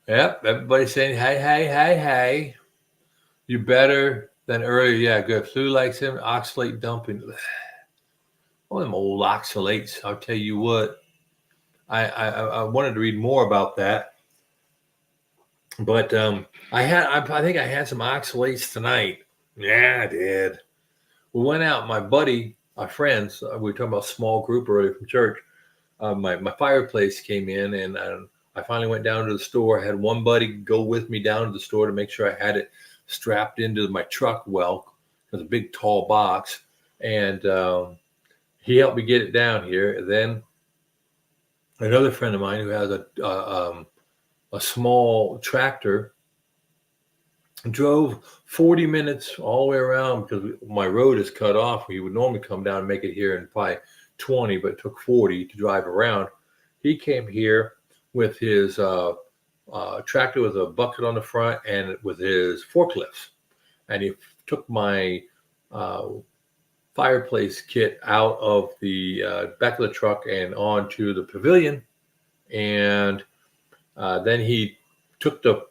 Yep, everybody's saying, hey. You better than earlier. Yeah, good. Flu likes him. Oxalate dumping. All them old oxalates. I'll tell you what. I wanted to read more about that, but I think I had some oxalates tonight. Yeah, I did. We went out. My buddy, our friends. We were talking about a small group earlier from church. My fireplace came in, and I finally went down to the store. I had one buddy go with me down to the store to make sure I had it strapped into my truck well. It was a big, tall box, and he helped me get it down here. Then another friend of mine who has a small tractor drove 40 minutes all the way around because my road is cut off. He would normally come down and make it here in probably 20, but it took 40 to drive around. He came here with his tractor with a bucket on the front and with his forklifts. And he took my fireplace kit out of the back of the truck and onto the pavilion. And then he took the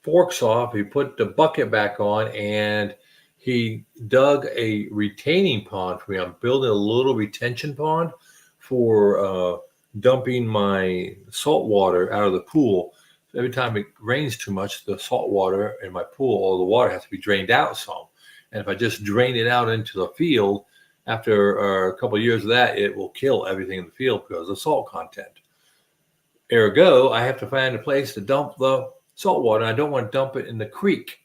forks off. He put the bucket back on, and he dug a retaining pond for me. I'm building a little retention pond for dumping my salt water out of the pool. Every time it rains too much, the salt water in my pool, all the water has to be drained out some. And if I just drain it out into the field, after a couple of years of that, it will kill everything in the field because of salt content. Ergo, I have to find a place to dump the salt water. I don't want to dump it in the creek.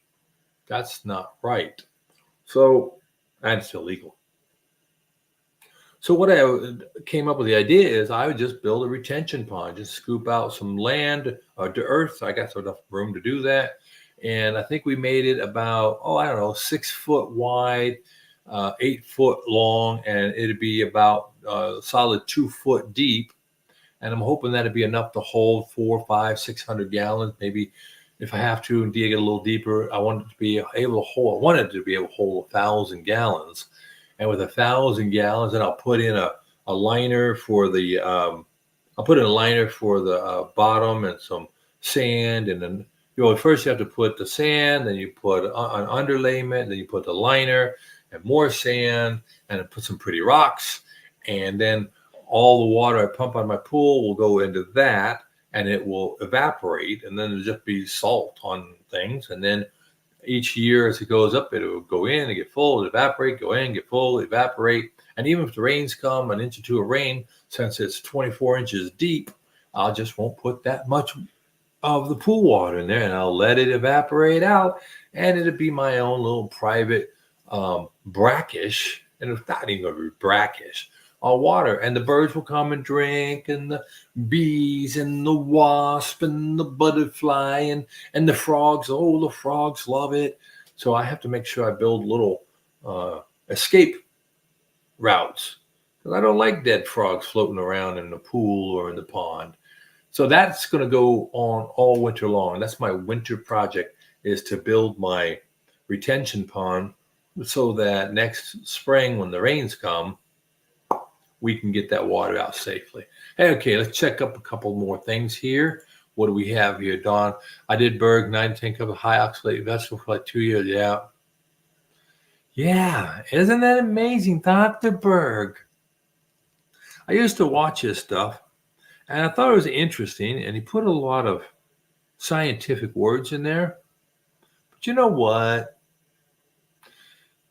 That's not right. So, and it's illegal. So what I came up with the idea is I would just build a retention pond, just scoop out some land or to earth. I got enough room to do that. And I think we made it about, 6 foot wide, 8 foot long, and it'd be about solid 2 foot deep. And I'm hoping that'd be enough to hold 400, 500, 600 gallons. Maybe if I have to dig it a little deeper, I wanted it to be able to hold 1,000 gallons. And with 1,000 gallons, then I'll put in a liner for the bottom and some sand. And then, first you have to put the sand, then you put an underlayment, then you put the liner and more sand, and then put some pretty rocks. And then all the water I pump out of my pool will go into that, and it will evaporate, and then it'll just be salt on things. And then each year as it goes up, it will go in and get full, evaporate, go in, get full, evaporate. And even if the rains come, an inch or two of rain, since it's 24 inches deep, I just won't put that much of the pool water in there, and I'll let it evaporate out, and it'll be my own little private brackish, and it's not even going to be brackish, water, and the birds will come and drink, and the bees and the wasp and the butterfly and the frogs. Oh, the frogs love it. So I have to make sure I build little escape routes, because I don't like dead frogs floating around in the pool or in the pond. So that's going to go on all winter long. That's my winter project, is to build my retention pond so that next spring when the rains come, we can get that water out safely. Hey, okay, let's check up a couple more things here. What do we have here, Don? I did Berg 9-10 cup of high oxalate vegetable for like 2 years. Yeah. Yeah, isn't that amazing, Dr. Berg? I used to watch his stuff, and I thought it was interesting, and he put a lot of scientific words in there. But you know what?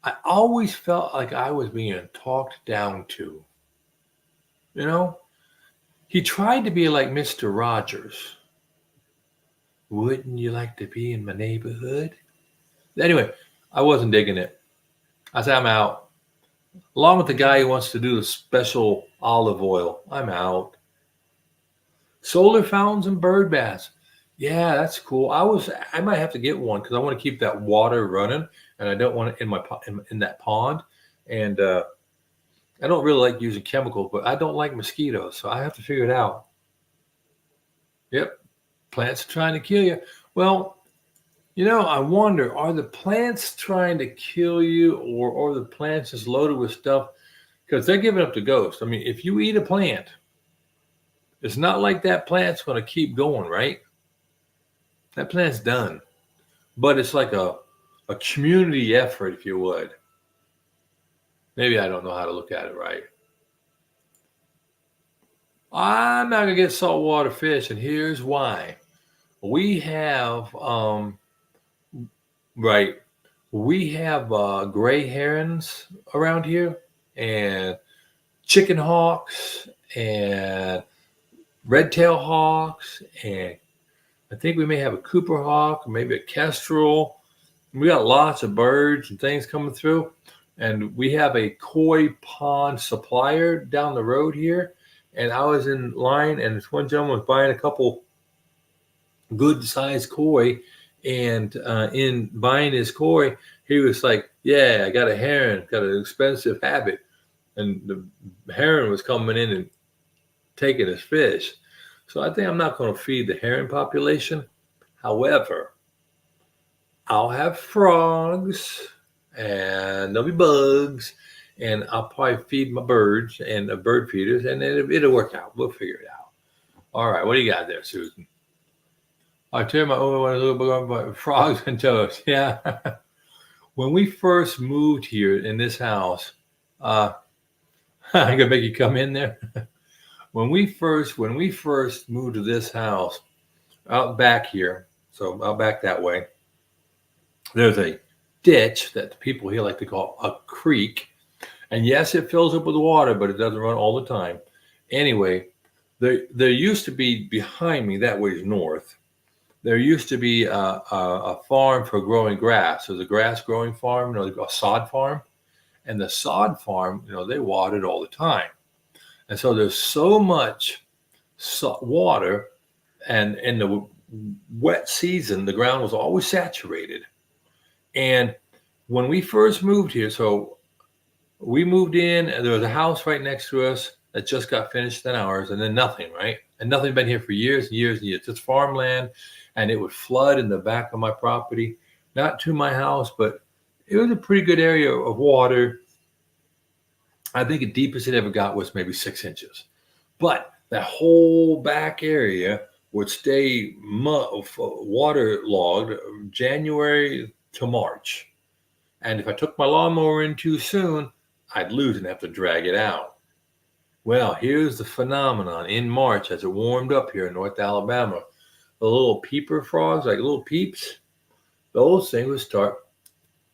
I always felt like I was being talked down to. He tried to be like Mr. Rogers. Wouldn't you like to be in my neighborhood? Anyway, I wasn't digging it. I said, I'm out. Along with the guy who wants to do the special olive oil, I'm out. Solar fountains and bird baths. Yeah, that's cool. I might have to get one because I want to keep that water running, and I don't want it in that pond. And I don't really like using chemicals, but I don't like mosquitoes, so I have to figure it out. Yep, plants are trying to kill you. Well, I wonder, are the plants trying to kill you, or are the plants just loaded with stuff? Because they're giving up the ghost. I mean, if you eat a plant, it's not like that plant's going to keep going, right? That plant's done. But it's like a community effort, if you would. Maybe I don't know how to look at it right. I'm not going to get saltwater fish, and here's why. We have, right, we have gray herons around here, and chicken hawks, and red-tailed hawks, and I think we may have a Cooper hawk, maybe a kestrel. We got lots of birds and things coming through, and we have a koi pond supplier down the road here. And I was in line, and this one gentleman was buying a couple good-sized koi, and in buying his koi, he was like, "Yeah, I got a heron, got an expensive habit," and the heron was coming in and taking his fish. So I think I'm not going to feed the heron population. However, I'll have frogs, and there'll be bugs, and I'll probably feed my birds and the bird feeders, and then it'll work out. We'll figure it out. All right, what do you got there, Susan? I tell you, my only one is a little bit about frogs and toads. Yeah. When we first moved here in this house, I'm gonna make you come in there. When we first moved to this house out back here, so out back that way, there's a ditch that the people here like to call a creek. And yes, it fills up with water, but it doesn't run all the time. Anyway, there used to be behind me, that way is north, there used to be a farm for growing grass. There's a grass growing farm, a sod farm. And the sod farm, they watered all the time. And so there's so much water, and in the wet season, the ground was always saturated. And when we first moved here, so we moved in, and there was a house right next to us that just got finished than ours, and then nothing, right? And nothing been here for years and years and years. Just farmland, and it would flood in the back of my property, not to my house, but it was a pretty good area of water. I think the deepest it ever got was maybe 6 inches. But that whole back area would stay waterlogged January to March. And if I took my lawnmower in too soon, I'd lose and have to drag it out. Well, here's the phenomenon. In March, as it warmed up here in North Alabama, the little peeper frogs, like little peeps, those things would start,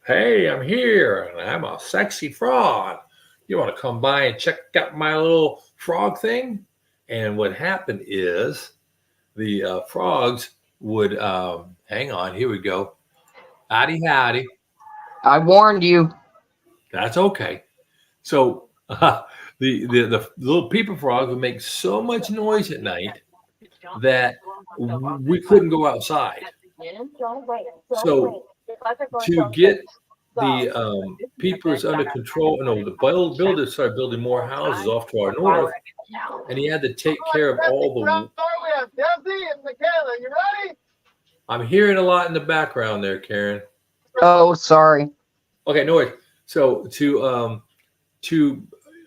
"Hey, I'm here, and I'm a sexy frog. You want to come by and check out my little frog thing?" And what happened is the frogs would, hang on, here we go. Howdy, howdy. I warned you. That's okay. So the little peeper frogs would make so much noise at night that we couldn't go outside. So to get the peepers under control, the builders started building more houses off to our north, and he had to take care of all the. We have Desi and Michaela. You ready? I'm hearing a lot in the background there, Karen. Oh, sorry. Okay, no worries. So to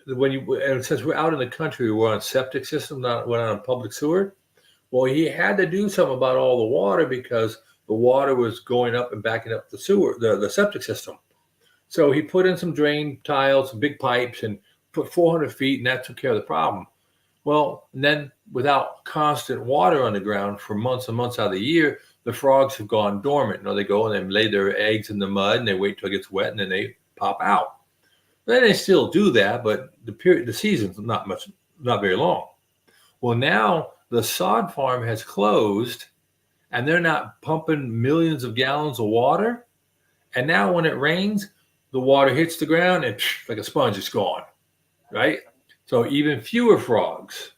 when you, and since we're out in the country, we're on septic system, we're not on public sewer. Well, he had to do something about all the water because the water was going up and backing up the sewer, the septic system. So he put in some drain tiles, some big pipes, and put 400 feet, and that took care of the problem. Well, and then without constant water on the ground for months and months out of the year, the frogs have gone dormant. They go and they lay their eggs in the mud, and they wait till it gets wet, and then they pop out. Then they still do that, but the season's not very long. Well, now the sod farm has closed, and they're not pumping millions of gallons of water. And now when it rains, the water hits the ground and like a sponge, it's gone, right? So even fewer frogs.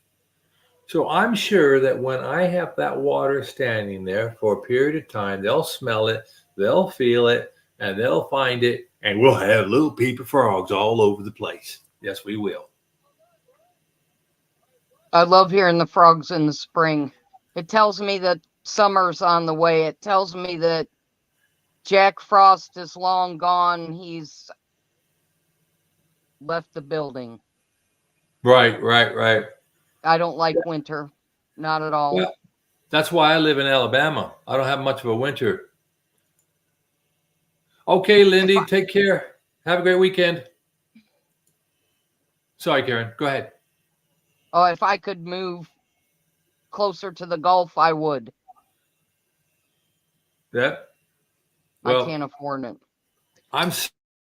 So I'm sure that when I have that water standing there for a period of time, they'll smell it, they'll feel it, and they'll find it, and we'll have little peeper frogs all over the place. Yes, we will. I love hearing the frogs in the spring. It tells me that summer's on the way. It tells me that Jack Frost is long gone. He's left the building. Right, right, right. I don't like winter. Not at all. Well, that's why I live in Alabama. I don't have much of a winter. Okay, If I, Lindy, take care. Have a great weekend. Sorry, Karen. Go ahead. if I could move closer to the Gulf, I would. Yeah. I Well, can't afford it. I'm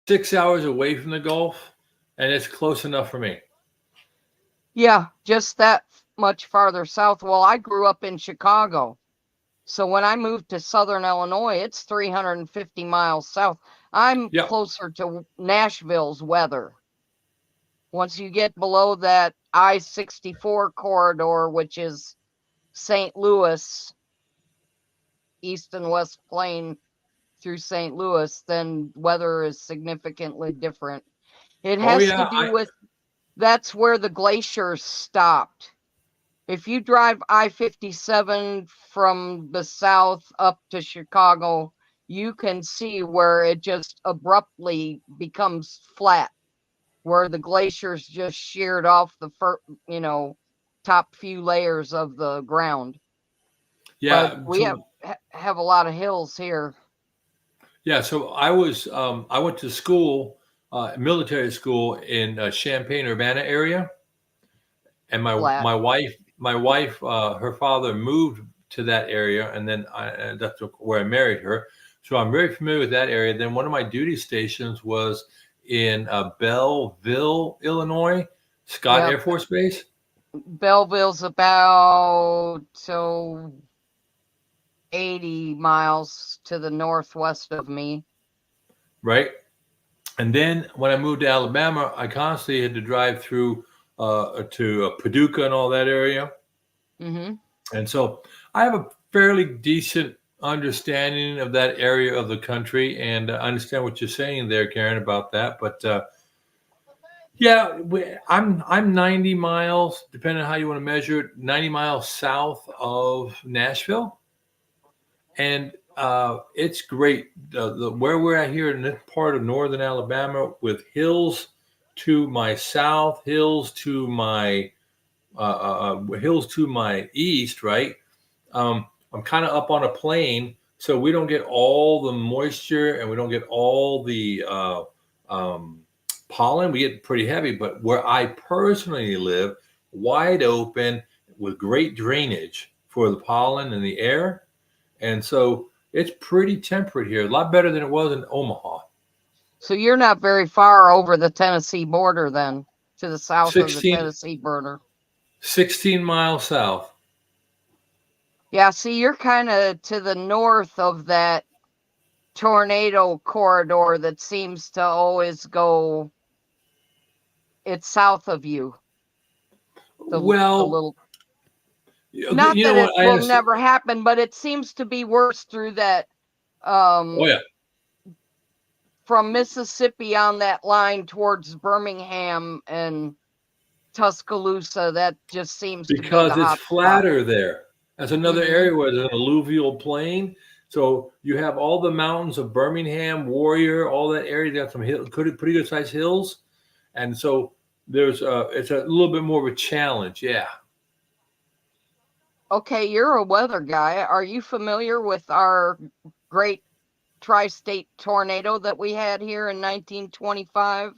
6 hours away from the Gulf, and it's close enough for me. Yeah, just that much farther south. Well, I grew up in Chicago. So when I moved to Southern Illinois, it's 350 miles south. I'm Yep. closer to Nashville's weather. Once you get below that I-64 corridor, which is St. Louis, East and West Plain through St. Louis, then weather is significantly different. It Oh has to yeah. do with that's where the glaciers stopped. If you drive I-57 from the south up to Chicago, you can see where it just abruptly becomes flat, where the glaciers just sheared off the top few layers of the ground. But Yeah. we have a lot of hills here. Yeah. So I went to school, military school in Champaign Urbana area, and Flat. my wife, her father moved to that area, and then that's where I married her. So I'm very familiar with that area. Then one of my duty stations was in Belleville, Illinois, Scott Yep. Air Force Base. Belleville's about 80 miles to the northwest of me. Right. And then when I moved to Alabama, I constantly had to drive through to Paducah and all that area. Mm-hmm. And so I have a fairly decent understanding of that area of the country, and I understand what you're saying there, Karen, about that. But yeah, I'm 90 miles, depending on how you want to measure it, 90 miles south of Nashville, and it's great. Where we're at here in this part of northern Alabama, with hills to my south, hills to my east, right? I'm kind of up on a plain, so we don't get all the moisture and we don't get all the pollen. We get pretty heavy, but where I personally live, wide open with great drainage for the pollen and the air. And so it's pretty temperate here, a lot better than it was in Omaha. So you're not very far over the Tennessee border then, to the south of the 16, Tennessee border. 16 miles south. Yeah, see, you're kind of to the north of that tornado corridor that seems to always go. It's south of you. The Well, little. okay, Not you that know it what? I will understand. never happen, but it seems to be worse through that. Oh yeah, From Mississippi on that line towards Birmingham and Tuscaloosa, that just seems to be the because it's hot spot. flatter there. That's another Mm-hmm. area where there's an alluvial plain. So you have all the mountains of Birmingham, Warrior, all that area. They got some pretty good sized hills, and so it's a little bit more of a challenge. Yeah, Okay, you're a weather guy. Are you familiar with our great tri-state tornado that we had here in 1925?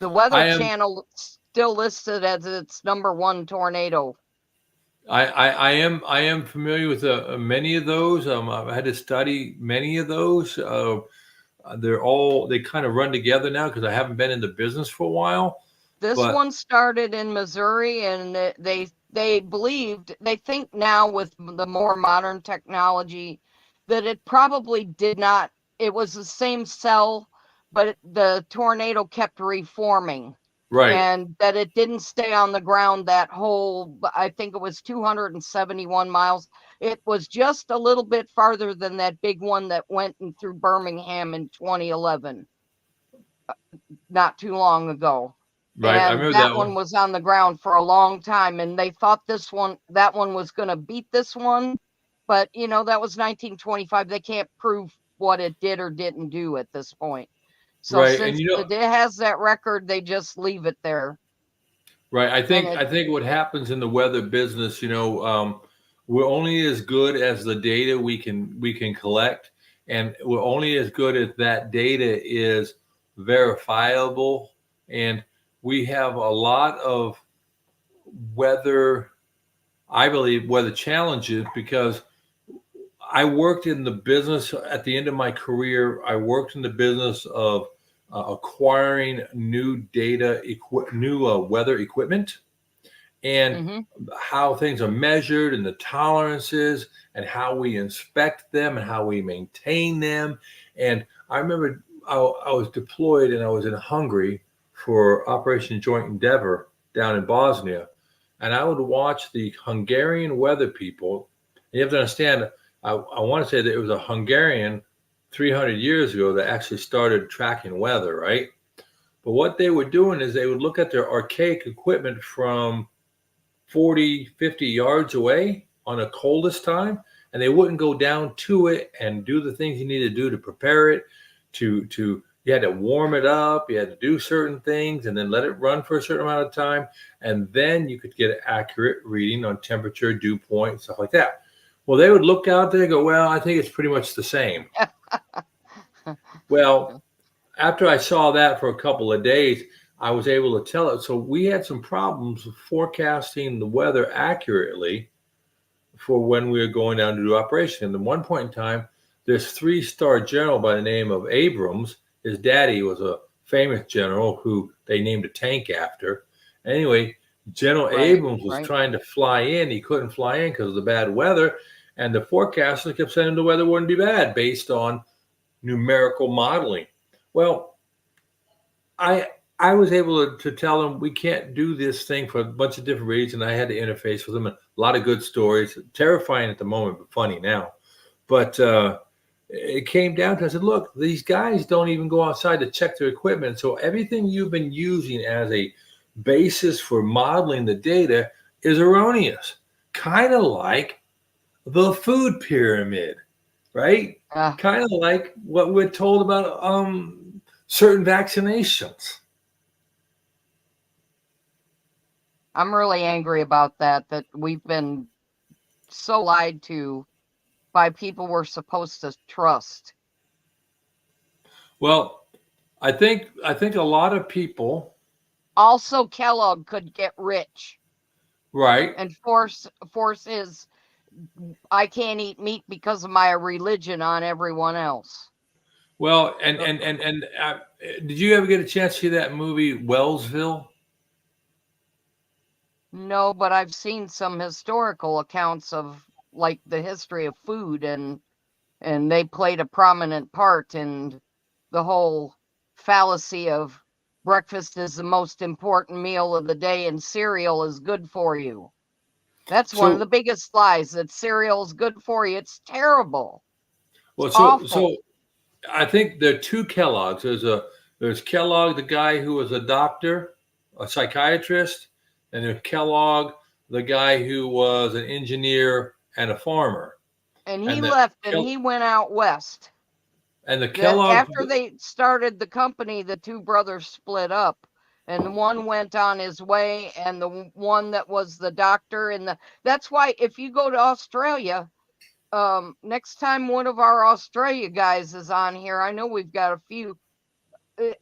The Weather I am. Channel still listed as its number 1 tornado. I am familiar with many of those. I've had to study many of those. They kind of run together now because I haven't been in the business for a while. This But one started in Missouri, and they think now with the more modern technology that it probably did not. It was the same cell, but the tornado kept reforming, right, and that it didn't stay on the ground that whole. I think it was 271 miles. It was just a little bit farther than that big one that went through Birmingham in 2011, not too long ago. right. I And remember that that one one. was on the ground for a long time, and they thought that one was going to beat this one, but that was 1925. They can't prove what it did or didn't do at this point. So Right. And since it has that record, they just leave it there. Right. I think what happens in the weather business, we're only as good as the data we can collect, and we're only as good as that data is verifiable. And we have a lot of weather, I believe, weather challenges because I worked in the business at the end of my career. I worked in the business of acquiring new weather equipment, and how things are measured and the tolerances and how we inspect them and how we maintain them. And I remember I was deployed and I was in Hungary for Operation Joint Endeavor down in Bosnia. And I would watch the Hungarian weather people. And you have to understand, I want to say that it was a Hungarian 300 years ago that actually started tracking weather, right? But what they were doing is they would look at their archaic equipment from 40, 50 yards away on the coldest time, and they wouldn't go down to it and do the things you need to do to prepare it, you had to warm it up, you had to do certain things, and then let it run for a certain amount of time, and then you could get an accurate reading on temperature, dew point, stuff like that. Well, they would look out there and go, well, I think it's pretty much the same. Well, after I saw that for a couple of days, I was able to tell it. So we had some problems forecasting the weather accurately for when we were going down to do operation. And at one point in time, this 3-star general by the name of Abrams, his daddy was a famous general who they named a tank after. Anyway, General Abrams was trying to fly in. He couldn't fly in because of the bad weather. And the forecasters kept saying the weather wouldn't be bad based on numerical modeling. Well, I was able to tell them we can't do this thing for a bunch of different reasons. I had to interface with them. A lot of good stories, terrifying at the moment, but funny now. But it came down to, I said, look, these guys don't even go outside to check their equipment. So everything you've been using as a basis for modeling the data is erroneous. Kind of like the food pyramid, right? Kind of like what we're told about certain vaccinations. I'm really angry about that we've been so lied to by people we're supposed to trust. Well, I think a lot of people. Also, Kellogg could get rich, right, and force his I can't eat meat because of my religion on everyone else. Well, and did you ever get a chance to see that movie Wellsville? No, but I've seen some historical accounts of like the history of food, and they played a prominent part in the whole fallacy of breakfast is the most important meal of the day and cereal is good for you. That's one of the biggest lies, that cereal is good for you. It's terrible. Well, it's awful. So I think there are two Kellogg's. There's Kellogg, the guy who was a doctor, a psychiatrist, and there's Kellogg, the guy who was an engineer and a farmer. And he left and he went out west. And the Kellogg, after they started the company, the two brothers split up, and one went on his way, and the one that was the doctor that's why if you go to Australia, next time one of our Australia guys is on here, I know we've got a few,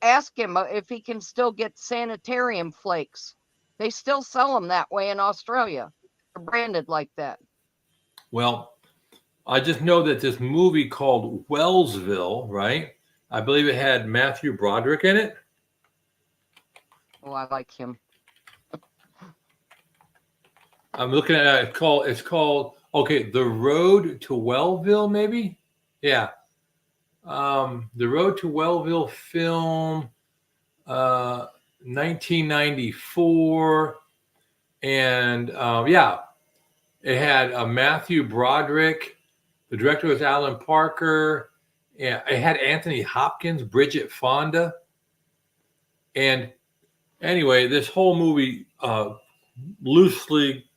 ask him if he can still get sanitarium flakes. They still sell them that way in Australia. They're branded like that. Well, I just know that this movie called Wellsville, right? I believe it had Matthew Broderick in it. Oh, I like him. I'm looking at it. It's called The Road to Wellville, maybe? Yeah. The Road to Wellville film, 1994. And yeah, it had Matthew Broderick. The director was Alan Parker. Yeah, it had Anthony Hopkins, Bridget Fonda. And anyway, this whole movie loosely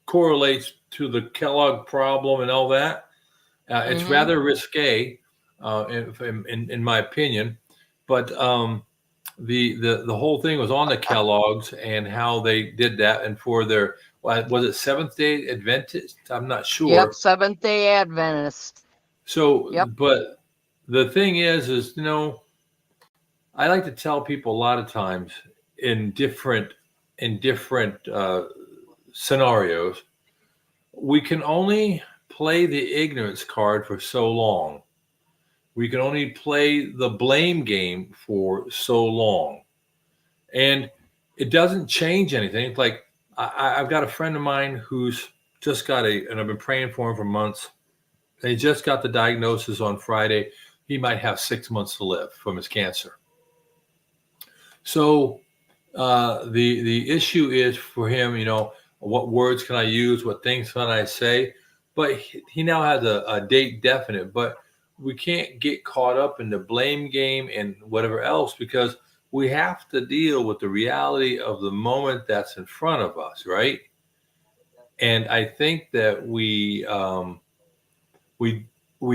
correlates to the Kellogg problem and all that. It's rather risque, in my opinion. But the whole thing was on the Kellogg's and how they did that, and for their, was it Seventh Day Adventist? I'm not Yep, sure. Seventh-day Adventist. So, Yep. but the thing is, I like to tell people a lot of times in different scenarios, we can only play the ignorance card for so long. We can only play the blame game for so long. And it doesn't change anything. Like I've got a friend of mine who's just got and I've been praying for him for months. He just got the diagnosis on Friday. He might have 6 months to live from his cancer. So the issue is for him, what words can I use? What things can I say? But he now has a date definite. But we can't get caught up in the blame game and whatever else, because we have to deal with the reality of the moment that's in front of us, right? And I think that we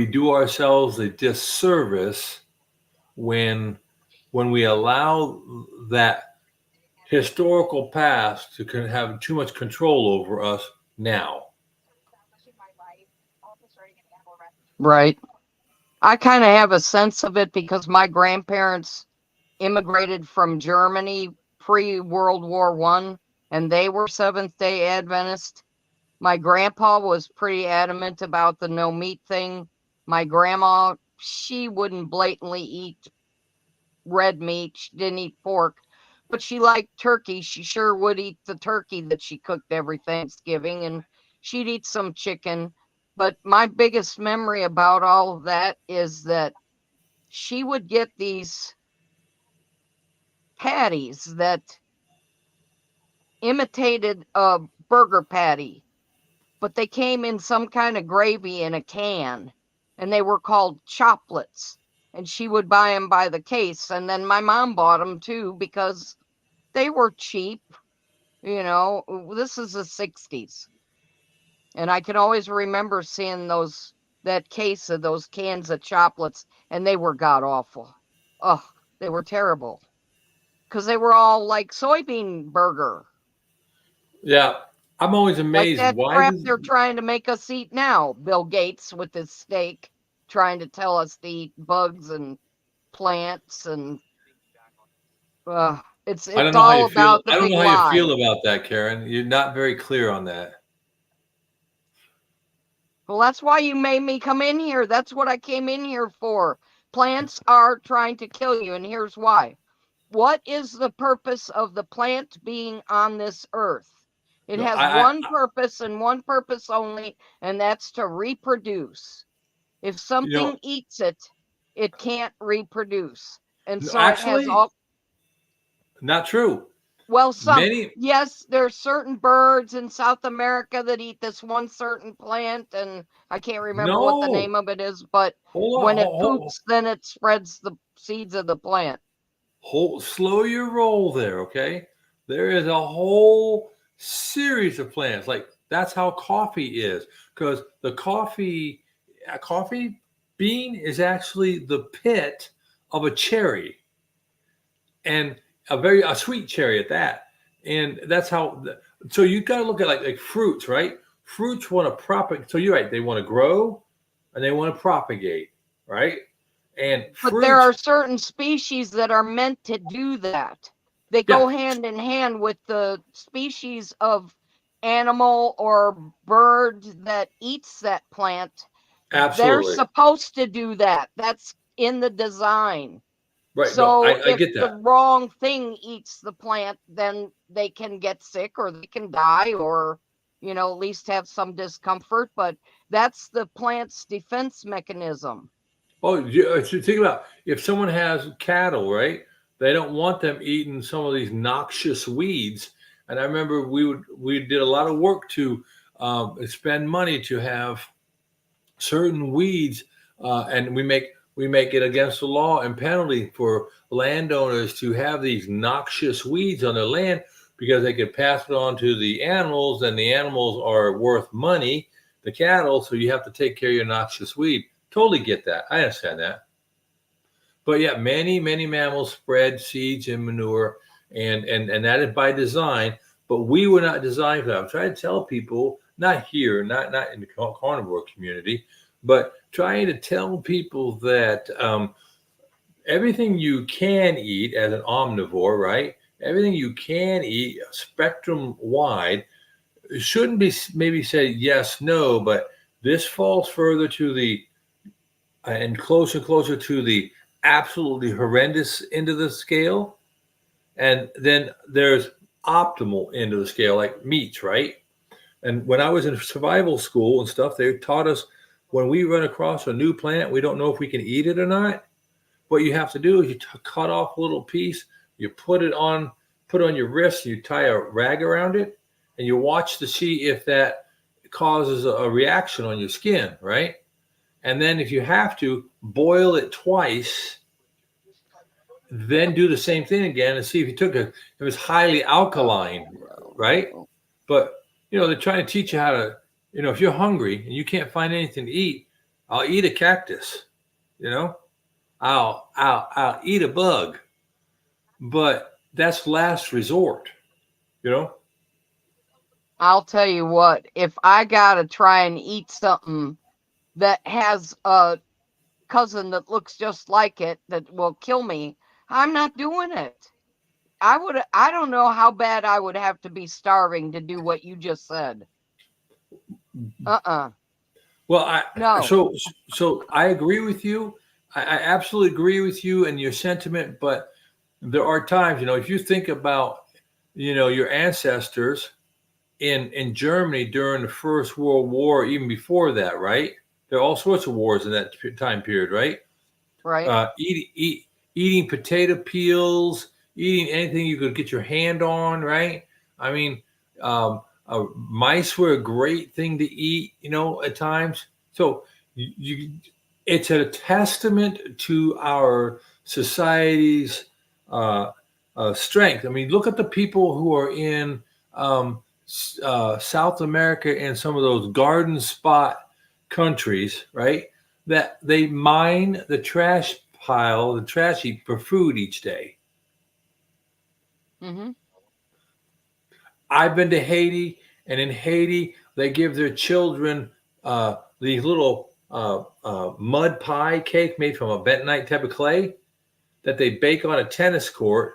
do ourselves a disservice when we allow that historical past to have too much control over us now. Right. I kind of have a sense of it because my grandparents immigrated from Germany pre-World War I, and they were Seventh-day Adventist. My grandpa was pretty adamant about the no meat thing. My grandma, she wouldn't blatantly eat red meat. She didn't eat pork, but she liked turkey. She sure would eat the turkey that she cooked every Thanksgiving, and she'd eat some chicken. But my biggest memory about all of that is that she would get these patties that imitated a burger patty, but they came in some kind of gravy in a can, and they were called choplets. And she would buy them by the case. And then my mom bought them too because they were cheap. This is the 60s. And I can always remember seeing that case of those cans of choplets, and they were god awful. Oh, they were terrible because they were all like soybean burger. Yeah, I'm always Like amazed. that Why crap does they're trying to make us eat now. Bill Gates with his steak trying to tell us to eat bugs and plants, and it's I don't know how all you feel. about the I don't big know how you lie. feel about that, Karen. You're not very clear on that. Well, that's why you made me come in here. That's what I came in here for. Plants are trying to kill you, and here's why. What is the purpose of the plant being on this earth? It No, has one purpose and one purpose only, and that's to reproduce. If you know, something eats it, it can't reproduce. And so it has actually, all, not true. well, Many, yes, there's certain birds in South America that eat this one certain plant, and I can't remember what the no. name of it is, but Hold on, when it poops, then it spreads the seeds of the plant. slow your roll there, okay? There is a whole series of plants. Like that's how coffee is, because the coffee bean is actually the pit of a cherry, and a sweet cherry at that. And that's how. So you got to look at like fruits, right? Fruits want to propagate. So you're right. They want to grow, and they want to propagate, right? And But there fruits. are certain species that are meant to do that. They Yeah, go hand in hand with the species of animal or bird that eats that plant. They're absolutely. supposed to do that. That's in the design. Right. No, So I if get the that. wrong thing eats the plant, then they can get sick or they can die or, at least have some discomfort. But that's the plant's defense mechanism. Oh, so think about if someone has cattle, right? They don't want them eating some of these noxious weeds. And I remember we did a lot of work to spend money to have certain weeds, and we make it against the law and penalty for landowners to have these noxious weeds on their land because they could pass it on to the animals, and the animals are worth money, the cattle. So you have to take care of your noxious weed. Totally get that. I understand that. But yeah, many, many mammals spread seeds and manure, and that is by design. But we were not designed for that. I'm trying to tell people, not here, not in the carnivore community, but trying to tell people that everything you can eat as an omnivore, right? Everything you can eat, spectrum wide, shouldn't be maybe say yes, no, but this falls further to the and closer to the absolutely horrendous end of the scale. And then there's optimal end of the scale, like meats, right? And when I was in survival school and stuff, they taught us when we run across a new plant, we don't know if we can eat it or not. What you have to do is you cut off a little piece, you put on your wrist, you tie a rag around it, and you watch to see if that causes a reaction on your skin, right? And then if you have to, boil it twice, then do the same thing again and see if you took it. It was highly alkaline, right? But they're trying to teach you how to, if you're hungry and you can't find anything to eat, I'll eat a cactus, I'll eat a bug. But that's last resort, I'll tell you what, if I gotta try and eat something that has a cousin that looks just like it that will kill me, I'm not doing it. I don't know how bad I would have to be starving to do what you just said. Well, No. So I agree with you. I absolutely agree with you and your sentiment, but there are times, if you think about, your ancestors in Germany during the First World War, even before that, right? There are all sorts of wars in that time period, right? Right. Eating potato peels, eating anything you could get your hand on, right? I mean, mice were a great thing to eat, at times. So it's a testament to our society's strength. I mean, look at the people who are in South America and some of those garden spot countries, right? That they mine the trash pile, the trash heap for food each day. Mm-hmm. I've been to Haiti, and in Haiti, they give their children these little mud pie cake made from a bentonite type of clay that they bake on a tennis court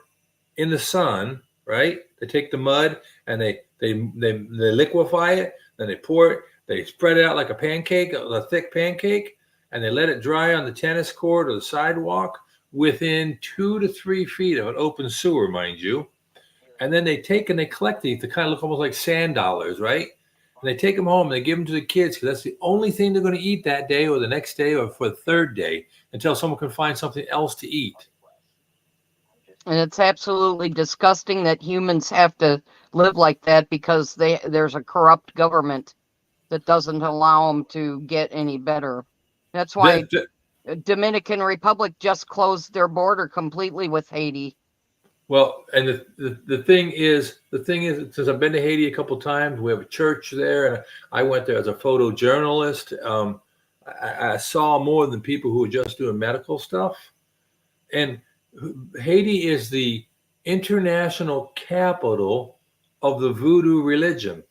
in the sun, right? They take the mud and they liquefy it, then they pour it, they spread it out like a pancake, a thick pancake, and they let it dry on the tennis court or the sidewalk within 2 to 3 feet of an open sewer, mind you. And then they take and they collect these to kind of look almost like sand dollars, right? And they take them home and they give them to the kids because that's the only thing they're going to eat that day or the next day or for the third day until someone can find something else to eat. And it's absolutely disgusting that humans have to live like that because there's a corrupt government that doesn't allow them to get any better. That's why Dominican Republic just closed their border completely with Haiti. Well, and the thing is, since I've been to Haiti a couple of times, we have a church there, and I went there as a photojournalist. I saw more than people who were just doing medical stuff. And Haiti is the international capital of the voodoo religion.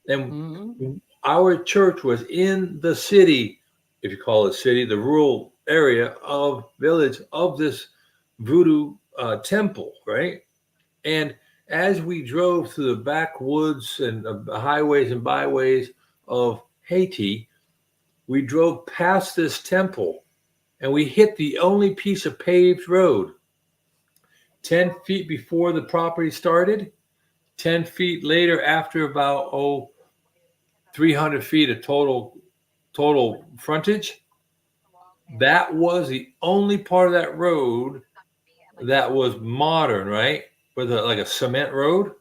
And our church was in the city, if you call it city, the rural area of village of this voodoo temple, right? And as we drove through the backwoods and highways and byways of Haiti, we drove past this temple and we hit the only piece of paved road. 10 feet before the property started, 10 feet later, after about 300 feet of total frontage, that was the only part of that road that was modern, right? With like a cement road.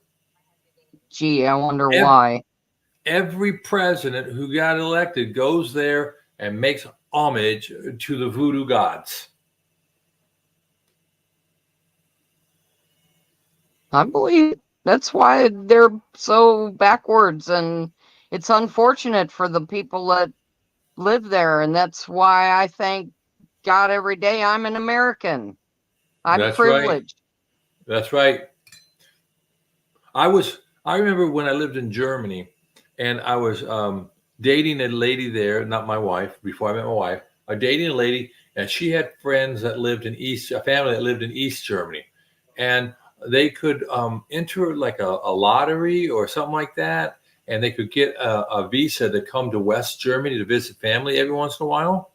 Gee, I wonder why. Every president who got elected goes there and makes homage to the voodoo gods. I believe that's why they're so backwards, and it's unfortunate for the people that live there, and that's why I thank God every day I'm an American. I'm That's right. privileged. That's right. I remember when I lived in Germany, and I was dating a lady there, not my wife, before I met my wife. I was dating a lady, and she had friends that lived in a family that lived in East Germany. And they could enter like a lottery or something like that, and they could get a visa to come to West Germany to visit family every once in a while.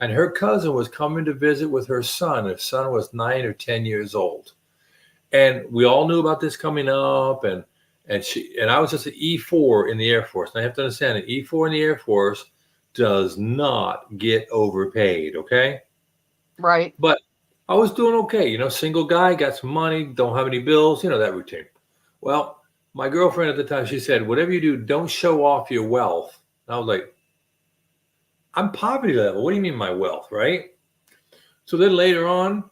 And her cousin was coming to visit with her son. Her son was 9 or 10 years old. And we all knew about this coming up, and I was just an E4 in the Air Force. And I have to understand an E4 in the Air Force does not get overpaid, okay? Right. But I was doing okay, single guy, got some money, don't have any bills, that routine. Well, my girlfriend at the time, she said, whatever you do, don't show off your wealth. And I was like, I'm poverty level. What do you mean my wealth, right? So then later on,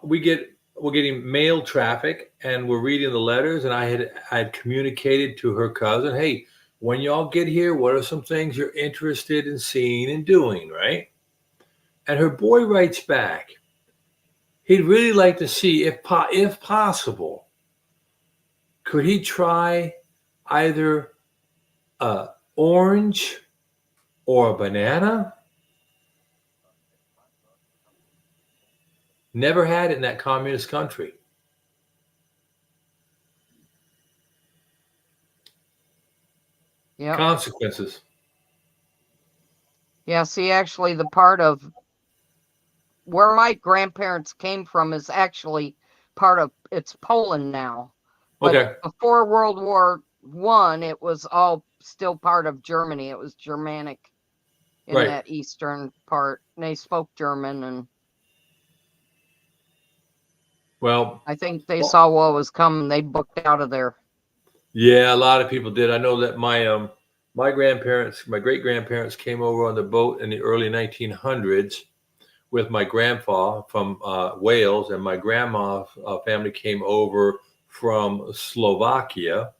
we're getting mail traffic, and we're reading the letters, and I had communicated to her cousin, hey, when y'all get here, what are some things you're interested in seeing and doing, right? And her boy writes back, he'd really like to see, if possible, could he try either a orange or a banana? Never had it in that communist country. Yeah. Consequences. Yeah. See, actually, the part of where my grandparents came from is actually it's Poland now. But Okay. before World War I, it was all still part of Germany. It was Germanic in Right. that eastern part. And they spoke German, and Well, I think they saw what was coming. They booked out of there. yeah, a lot of people did. I know that my grandparents, my great grandparents came over on the boat in the early 1900s with my grandpa from Wales, and my grandma's family came over from Slovakia,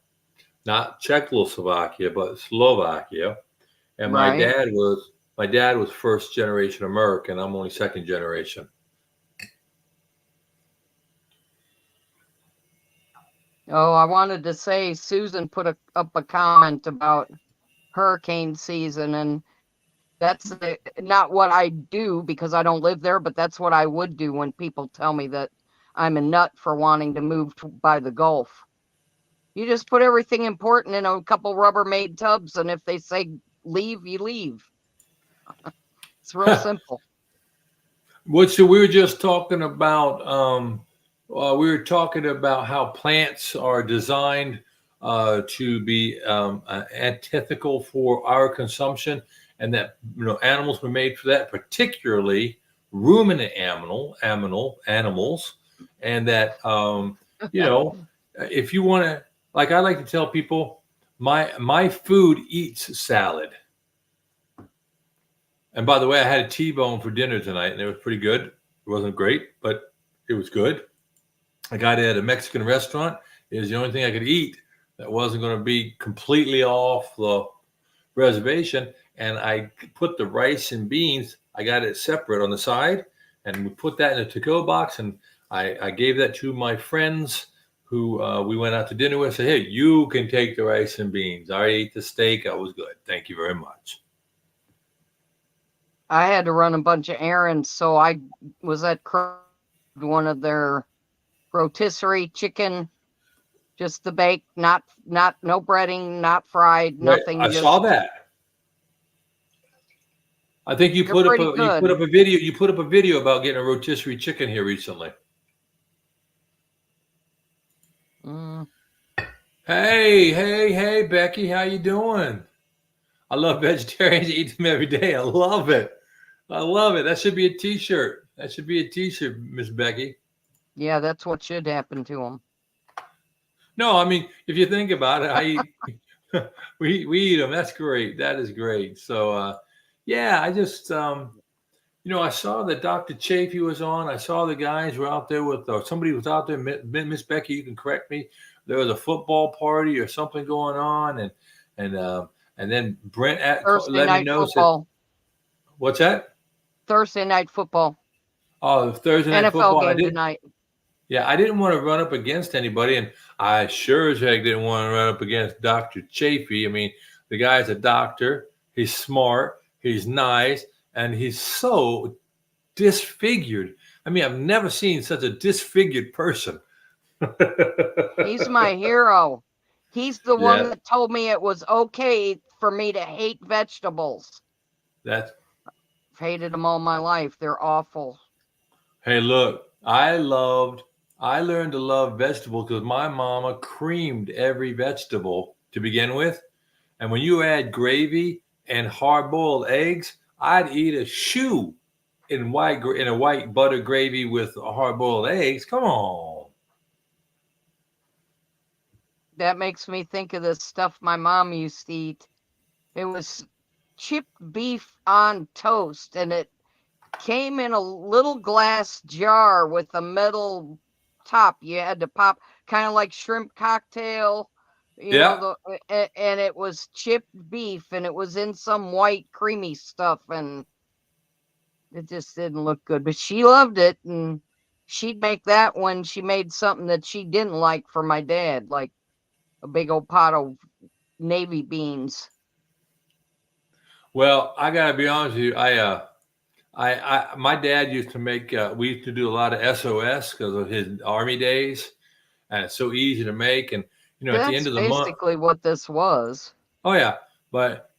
not Czechoslovakia, but Slovakia. And Right. my dad was first generation American. I'm only second generation. Oh, I wanted to say Susan put up a comment about hurricane season, and that's not what I do because I don't live there, but that's what I would do when people tell me that I'm a nut for wanting to move by the Gulf. You just put everything important in a couple Rubbermaid tubs, and if they say leave, you leave. It's real simple. So we were just talking about how plants are designed to be antithetical for our consumption, and that animals were made for that, particularly ruminant animals, and that if you want to, like I like to tell people, my food eats salad. And by the way, I had a T-bone for dinner tonight, and it was pretty good. It wasn't great, but it was good. I got it at a Mexican restaurant. It was the only thing I could eat that wasn't going to be completely off the reservation. And I put the rice and beans, I got it separate on the side, and we put that in a to-go box. And I gave that to my friends who we went out to dinner with. Said, hey, you can take the rice and beans. I ate the steak. I was good. Thank you very much. I had to run a bunch of errands, so I was at one of their rotisserie chicken, just the bake, not no breading, not fried, nothing. I saw that. I think you put up a video. You put up a video about getting a rotisserie chicken here recently. Hey, Becky, how you doing? I love vegetarians. Eat them every day. I love it. That should be a T-shirt. Miss Becky. Yeah, that's what should happen to them. No, I mean, if you think about it, I eat. we eat them. That's great. That is great. So, yeah, I just I saw that Dr. Chafee was on. I saw the guys were out there or somebody was out there. Miss Becky, you can correct me. There was a football party or something going on, and then Brent Thursday night football. What's that? Thursday night football. Oh, Thursday night NFL football. game tonight. Yeah, I didn't want to run up against anybody, and I sure as heck didn't want to run up against Dr. Chafee. I mean, the guy's a doctor. He's smart. He's nice, and he's so disfigured. I mean, I've never seen such a disfigured person. He's my hero. He's the one Yeah. that told me it was okay for me to hate vegetables. That's I've hated them all my life. They're awful. Hey, look, I learned to love vegetables because my mama creamed every vegetable to begin with. And when you add gravy and hard-boiled eggs, I'd eat a shoe in a white butter gravy with hard-boiled eggs. Come on. That makes me think of the stuff my mom used to eat. It was chipped beef on toast, and it came in a little glass jar with a metal top. You had to pop, kind of like shrimp cocktail, Yeah. and it was chipped beef, and it was in some white creamy stuff, and it just didn't look good. But she loved it, and she'd make that when she made something that she didn't like for my dad, like a big old pot of navy beans. Well, I gotta be honest with you. My dad used to make. We used to do a lot of SOS because of his army days, and it's so easy to make. And at the end That's of the month. basically what this was. Oh yeah, but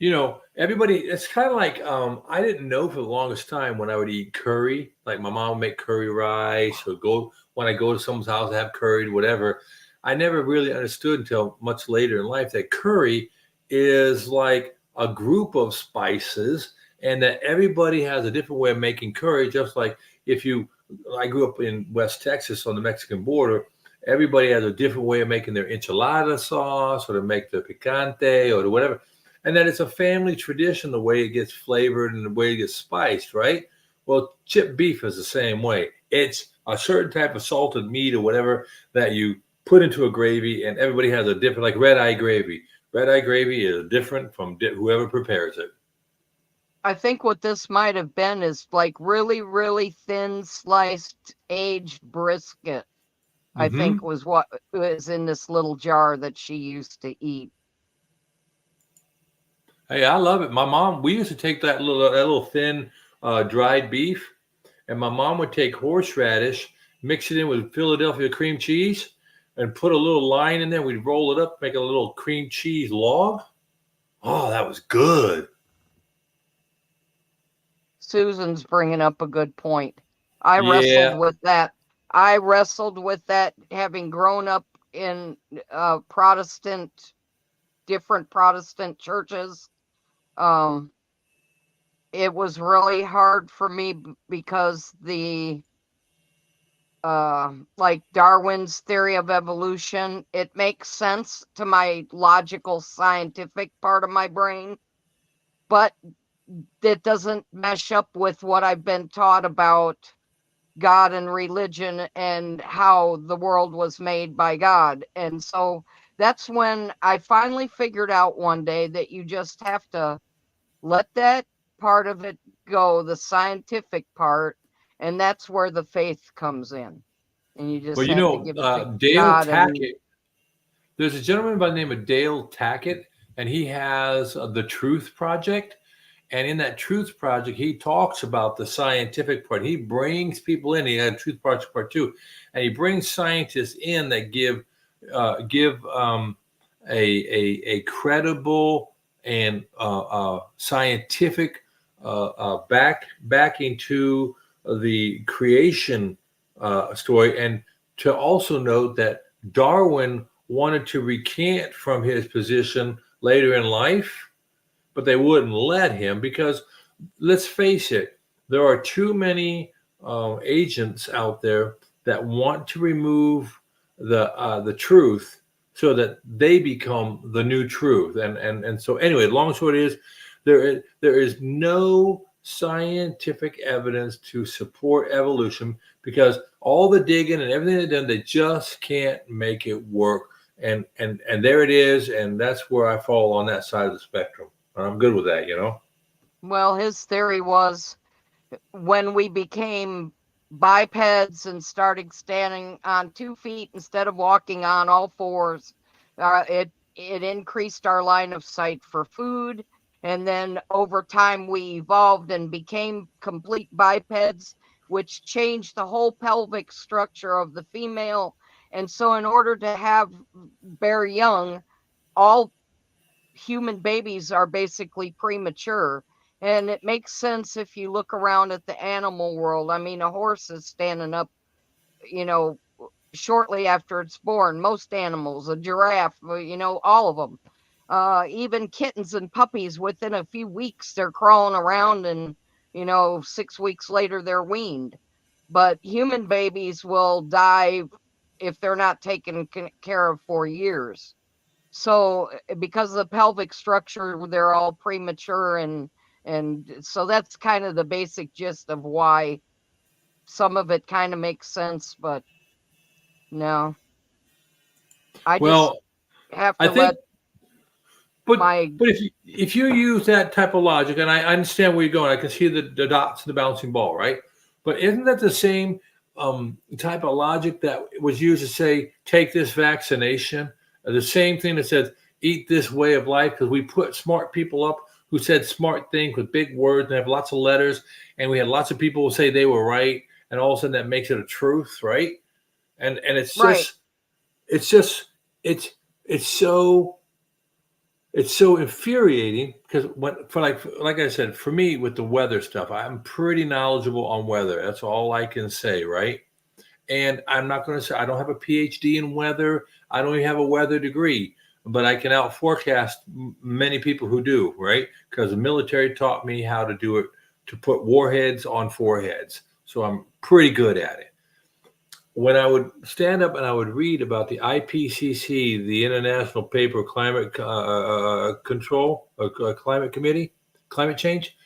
everybody. It's kind of like I didn't know for the longest time when I would eat curry. Like my mom would make curry rice, or when I go to someone's house to have curry, whatever. I never really understood until much later in life that curry is like a group of spices, and that everybody has a different way of making curry. Just like I grew up in West Texas on the Mexican border. Everybody has a different way of making their enchilada sauce or to make the picante or to whatever. And then it's a family tradition, the way it gets flavored and the way it gets spiced, right? Well, chipped beef is the same way. It's a certain type of salted meat or whatever that you put into a gravy, and everybody has a different, like red eye gravy. Red eye gravy is different from whoever prepares it. I think what this might have been is like really, really thin sliced aged brisket. I think Mm-hmm. was what was in this little jar that she used to eat. Hey, I love it. My mom, we used to take that little thin dried beef, and my mom would take horseradish, mix it in with Philadelphia cream cheese, and put a little line in there. We'd roll it up, make a little cream cheese log. Oh, that was good. Susan's bringing up a good point. I wrestled Yeah. with that. I wrestled with that having grown up in different Protestant churches. It was really hard for me because like Darwin's theory of evolution, it makes sense to my logical scientific part of my brain, but it doesn't mesh up with what I've been taught about God and religion and how the world was made by God. And so that's when I finally figured out one day that you just have to let that part of it go, the scientific part, and that's where the faith comes in. And you Well, just have to give it to Dale God. And Tackett, there's a gentleman by the name of Dale Tackett, and he has the Truth Project. And in that Truth Project, he talks about the scientific part. He brings people in. He had Truth Project Part 2, and he brings scientists in that give a credible and scientific backing to the creation story, and to also note that Darwin wanted to recant from his position later in life, but they wouldn't let him because, let's face it, there are too many agents out there that want to remove the truth so that they become the new truth. And so anyway, long and short is there is no scientific evidence to support evolution because all the digging and everything they've done, they just can't make it work. And there it is, and that's where I fall on that side of the spectrum. I'm good with that, Well, his theory was when we became bipeds and started standing on 2 feet instead of walking on all fours, it increased our line of sight for food. And then over time, we evolved and became complete bipeds, which changed the whole pelvic structure of the female. And so, in order to bear young, all human babies are basically premature. And it makes sense if you look around at the animal world. I mean, a horse is standing up, you know, shortly after it's born. Most animals, a giraffe, all of them. Even kittens and puppies, within a few weeks, they're crawling around, and, 6 weeks later, they're weaned. But human babies will die if they're not taken care of for years. So because of the pelvic structure, they're all premature, and so that's kind of the basic gist of why some of it kind of makes sense, but no, I just Well, have I to let think, but my but if you use that type of logic, and I understand where you're going, I can see the dots in the bouncing ball, right? But isn't that the same type of logic that was used to say take this vaccination? The same thing that says eat this way of life, because we put smart people up who said smart things with big words and have lots of letters, and we had lots of people who say they were right, and all of a sudden that makes it a truth, right? And right. it's just it's it's so it's so infuriating because like I said, for me with the weather stuff, I'm pretty knowledgeable on weather. That's all I can say, right? And I'm not going to say I don't have a PhD in weather. I don't even have a weather degree, but I can out forecast many people who do, right? Because the military taught me how to do it, to put warheads on foreheads. So I'm pretty good at it. When I would stand up and I would read about the IPCC, the International Paper Climate Control, Climate Committee, climate change,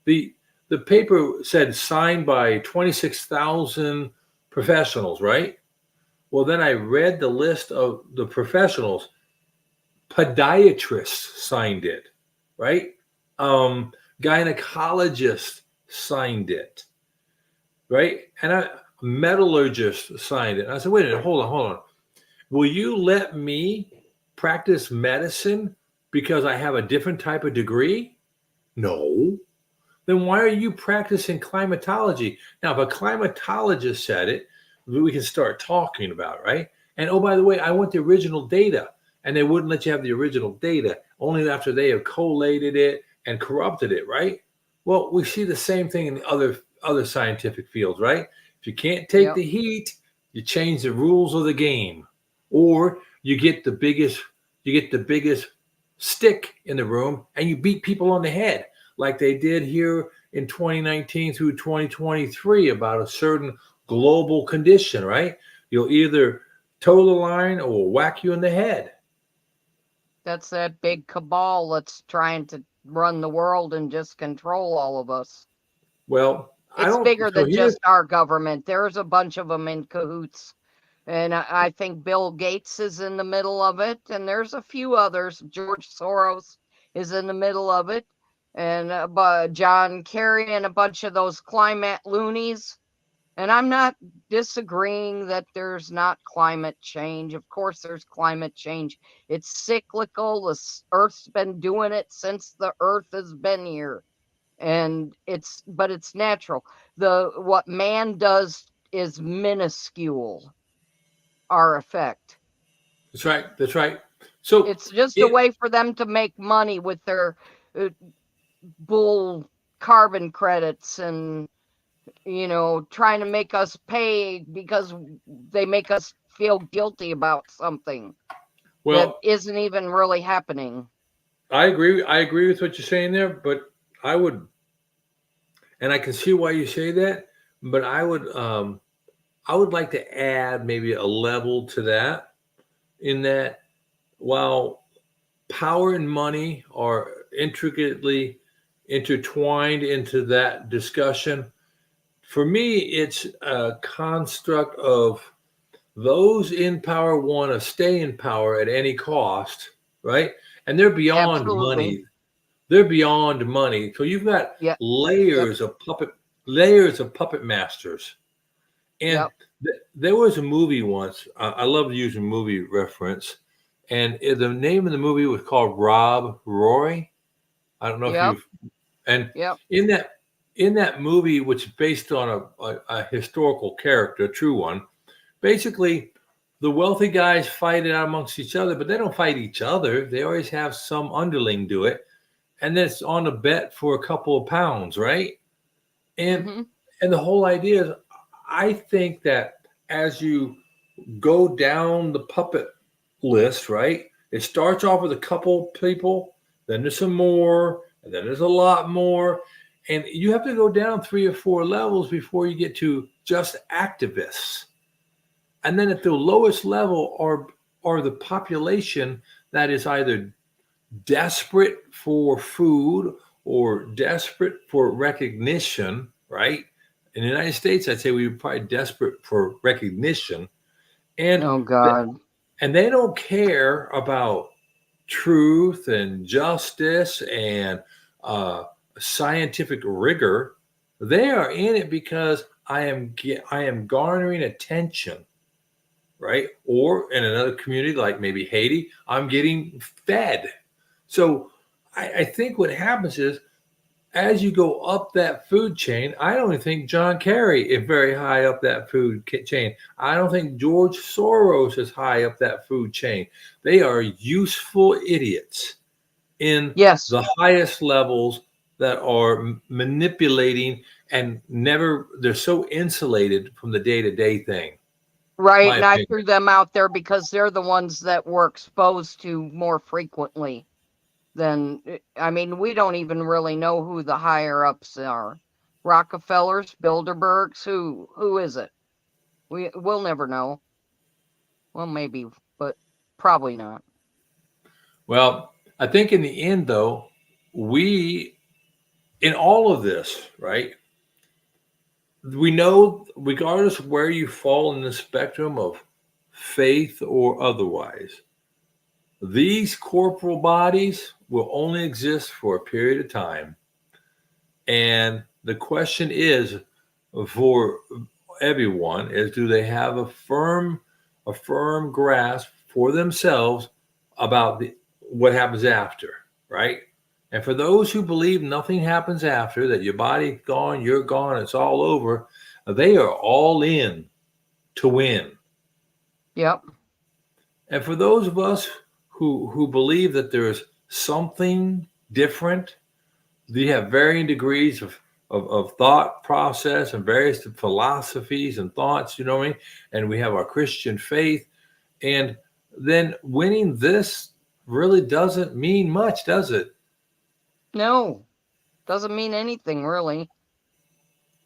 the the paper said signed by 26,000 professionals, right? Well, then I read the list of the professionals. Podiatrists signed it, right? Gynecologists signed it, right? And metallurgist signed it. And I said, wait a minute, hold on. Will you let me practice medicine because I have a different type of degree? No. Then why are you practicing climatology? Now, if a climatologist said it, we can start talking about it, right? And oh, by the way, I want the original data. And they wouldn't let you have the original data only after they have collated it and corrupted it, right? Well, we see the same thing in the other scientific fields, right? If you can't take Yep. the heat, you change the rules of the game, or you get the biggest stick in the room and you beat people on the head like they did here in 2019 through 2023 about a certain global condition, right? You'll either toe the line or whack you in the head. That's that big cabal that's trying to run the world and just control all of us. Well, I It's don't. bigger So than here's just our government. There's a bunch of them in cahoots. And I think Bill Gates is in the middle of it. And there's a few others. George Soros is in the middle of it. And John Kerry and a bunch of those climate loonies. And I'm not disagreeing that there's not climate change. Of course, there's climate change. It's cyclical. The Earth's been doing it since the Earth has been here, and but it's natural. What man does is minuscule. Our effect. that's right. That's right. So It's just a it way for them to make money with their uh, bull carbon credits and trying to make us pay because they make us feel guilty about something that well, isn't even really happening. I agree. I agree with what you're saying there, but I would, and I can see why you say that, but I would like to add maybe a level to that. In that, while power and money are intricately intertwined into that discussion, for me, it's a construct of those in power want to stay in power at any cost, right? And they're beyond Absolutely. money. they're beyond money. So you've got Yeah. layers of puppet masters. And Yep. there was a movie once. I love using movie reference, and the name of the movie was called Rob Roy. I don't know if Yep. you've and Yep. in that movie, which is based on a historical character, a true one. Basically, the wealthy guys fight it out amongst each other, but they don't fight each other. They always have some underling do it, and then it's on a bet for a couple of pounds, right? And Mhm. and the whole idea is, I think that as you go down the puppet list, right? It starts off with a couple people, then there's some more, and then there's a lot more. And you have to go down 3 or 4 levels before you get to just activists. And then at the lowest level are the population that is either desperate for food or desperate for recognition, right? In the United States, I'd say we were probably desperate for recognition. And Oh God. and they don't care about truth and justice and scientific rigor. They are in it because I am garnering attention, right? Or in another community like maybe Haiti, I'm getting fed. So I think what happens is, as you go up that food chain, I don't think John Kerry is very high up that food chain. I don't think George Soros is high up that food chain. They are useful idiots in Yes. the highest levels that are manipulating and never, they're so insulated from the day-to-day thing. Right. My And I opinion. threw them out there because they're the ones that we're exposed to more frequently than, I mean, we don't even really know who the higher ups are. Rockefellers, Bilderbergs, who is it? We'll never know. Well, maybe, but probably not. Well, I think in the end, though, we, in all of this, right? We know, regardless of where you fall in the spectrum of faith or otherwise, these corporal bodies will only exist for a period of time. And the question is, for everyone, is do they have a firm grasp for themselves about what happens after, right? And for those who believe nothing happens after, that your body's gone, you're gone, it's all over, they are all in to win. Yep. And for those of us who believe that there's something different, we have varying degrees of thought process and various philosophies and thoughts, you know what I mean? And we have our Christian faith. And then winning this really doesn't mean much, does it? No, doesn't mean anything really.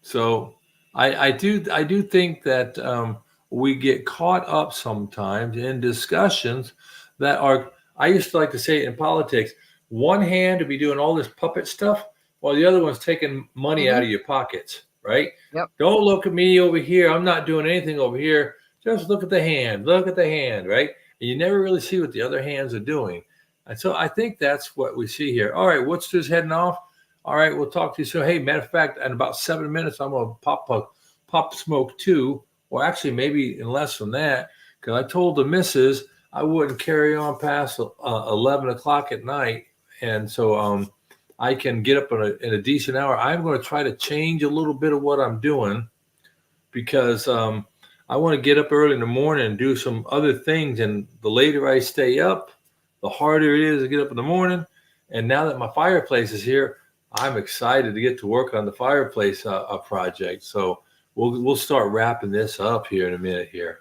So I do think that we get caught up sometimes in discussions that are, I used to like to say it in politics, one hand to be doing all this puppet stuff while the other one's taking money out Hmm. of your pockets, right? Yep. Don't look at me over here. I'm not doing anything over here. Just look at the hand. Look at the hand, right? And you never really see what the other hands are doing. And so I think that's what we see here. All right, what's this heading off? All right, we'll talk to you soon. Hey, matter of fact, in about 7 minutes, I'm going to pop smoke too, or actually maybe in less than that, because I told the missus I wouldn't carry on past 11 o'clock at night, and so I can get up in a decent hour. I'm going to try to change a little bit of what I'm doing because I want to get up early in the morning and do some other things. And the later I stay up, the harder it is to get up in the morning. And now that my fireplace is here, I'm excited to get to work on the fireplace project. So we'll start wrapping this up here in a minute here.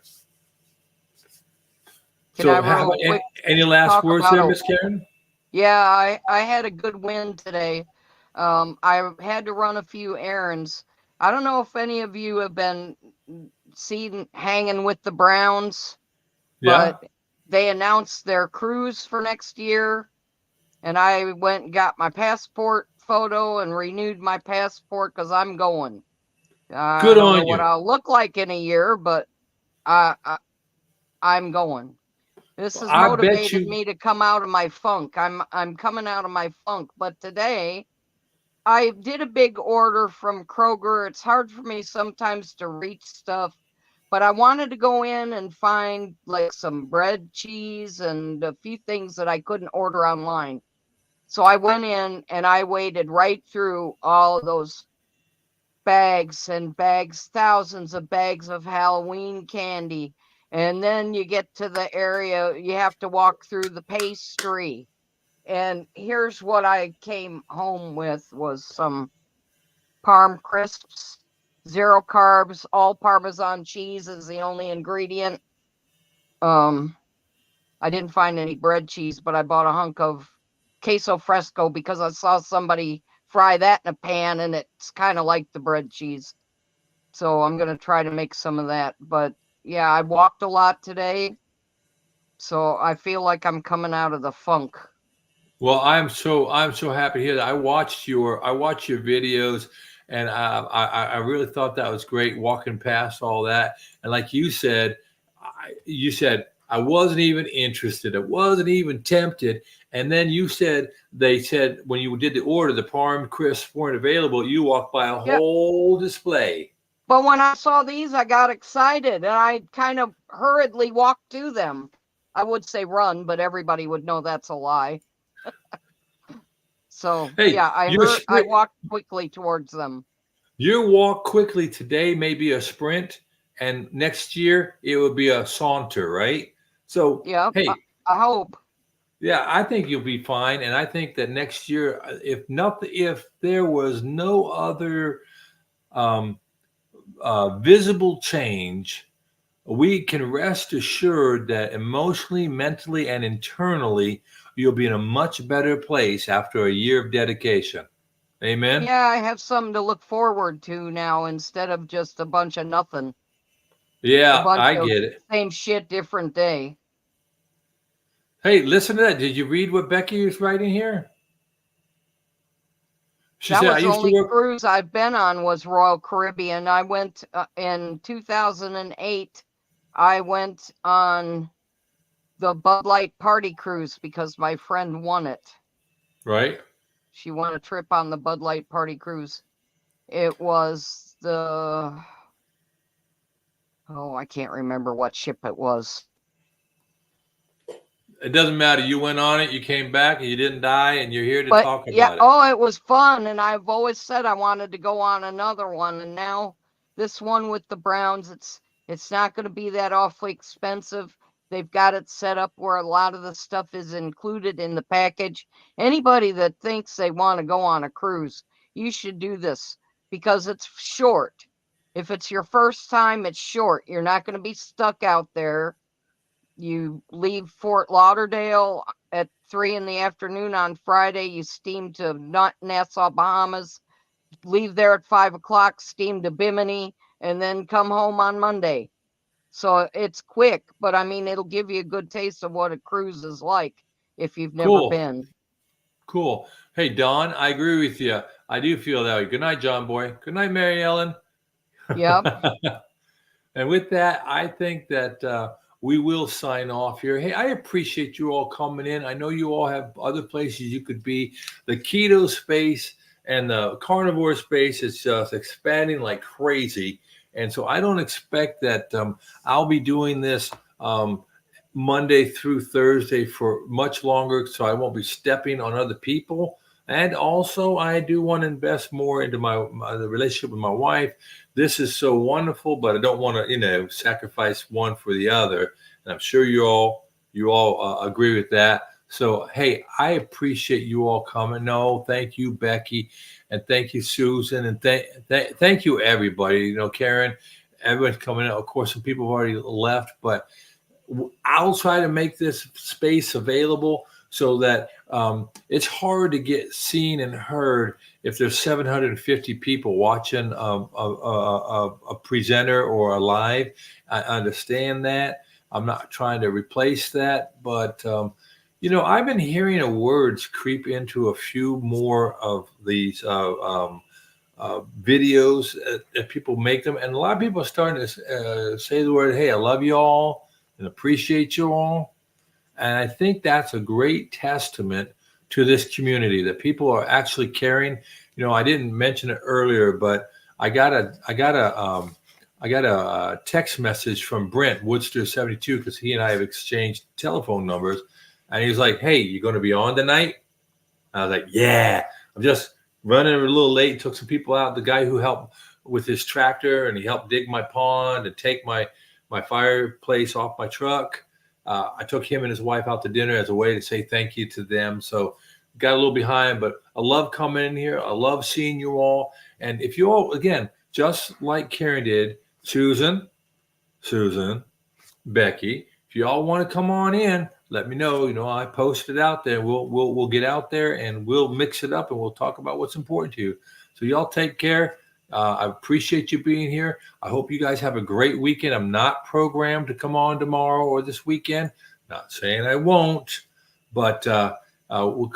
Can I So how real about quick any last talk words about there, a Miss Karen? Yeah, I had a good win today. I had to run a few errands. I don't know if any of you have been seen hanging with the Browns, Yeah. but they announced their cruise for next year, and I went and got my passport photo and renewed my passport because I'm going. I Good don't know on what you. I'll look like in a year, but I I'm going. This has I bet motivated you. me to come out of my funk. I'm coming out of my funk. But today I did a big order from Kroger. It's hard for me sometimes to reach stuff, but I wanted to go in and find like some bread, cheese, and a few things that I couldn't order online. So I went in and I waded right through all of those bags and bags, thousands of bags of Halloween candy. And then you get to the area, you have to walk through the pastry. And here's what I came home with was some Parm crisps, 0 carbs, all Parmesan cheese is the only ingredient. Um, I didn't find any bread cheese, but I bought a hunk of queso fresco because I saw somebody fry that in a pan and it's kind of like the bread cheese. So I'm going to try to make some of that. But yeah, I walked a lot today. So I feel like I'm coming out of the funk. Well, I'm so happy to hear that. I watched your videos, and I really thought that was great. Walking past all that, and like you said I wasn't even interested. I wasn't even tempted. And then they said when you did the order, the parm crisps weren't available. You walked by a Yep. whole display. But when I saw these, I got excited and I kind of hurriedly walked to them. I would say run, but everybody would know that's a lie. So Hey, yeah, your I sprint, walked quickly towards them. your walk quickly today may be a sprint, and next year it will be a saunter, right? So, Yep. hey, I hope. yeah, I think you'll be fine, and I think that next year, if there was no other um, visible change, we can rest assured that emotionally, mentally, and internally, you'll be in a much better place after a year of dedication. Amen. Yeah, I have something to look forward to now instead of just a bunch of nothing. A Yeah, bunch I of get it. same shit, different day. Hey, listen to that. Did you read what Becky was writing here? She That said, "I was the used to only work." cruise I've been on was Royal Caribbean. I went in 2008. I went on the Bud Light Party Cruise because my friend won it. Right. She won a trip on the Bud Light Party Cruise. It was I can't remember what ship it was. It doesn't matter. You went on it, you came back, and you didn't die, and you're here to But talk yeah, about it. it was fun. And I've always said I wanted to go on another one. And now this one with the Browns, it's not going to be that awfully expensive. They've got it set up where a lot of the stuff is included in the package. Anybody that thinks they want to go on a cruise, you should do this because it's short. If it's your first time, it's short. You're not going to be stuck out there. You leave Fort Lauderdale at 3 in the afternoon on Friday. You steam to Nassau, Bahamas, leave there at 5 o'clock, steam to Bimini, and then come home on Monday. So it's quick, but I mean, it'll give you a good taste of what a cruise is like if you've never Cool. been. Cool. Hey, Don, I agree with you. I do feel that way. Good night, John Boy. Good night, Mary Ellen. Yep. And with that, I think that we will sign off here. Hey, I appreciate you all coming in. I know you all have other places you could be. The keto space and the carnivore space is just expanding like crazy. And so I don't expect that I'll be doing this Monday through Thursday for much longer. So I won't be stepping on other people. And also, I do want to invest more into the relationship with my wife. This is so wonderful, but I don't want to, sacrifice one for the other. And I'm sure you all agree with that. So, hey, I appreciate you all coming. No, thank you, Becky, and thank you, Susan, and thank you, everybody. Karen, everyone's coming out. Of course, some people have already left, but I'll try to make this space available so that it's hard to get seen and heard if there's 750 people watching a presenter or a live. I understand that. I'm not trying to replace that, but I've been hearing words creep into a few more of these videos that people make them, and a lot of people are starting to say the word, "Hey, I love you all and appreciate you all." And I think that's a great testament to this community that people are actually caring. I didn't mention it earlier, but I got a text message from Brent Woodster 72 because he and I have exchanged telephone numbers, and he was like, "Hey, you going to be on tonight?" I was like, "Yeah, I'm just running a little late. Took some people out. The guy who helped with his tractor, and he helped dig my pond and take my fireplace off my truck. I took him and his wife out to dinner as a way to say thank you to them. So got a little behind, but I love coming in here. I love seeing you all. And if you all, again, just like Karen did, Susan, Becky, if you all want to come on in, let me know. I posted out there. We'll get out there and we'll mix it up and we'll talk about what's important to you. So y'all take care. I appreciate you being here. I hope you guys have a great weekend. I'm not programmed to come on tomorrow or this weekend. Not saying I won't, but we'll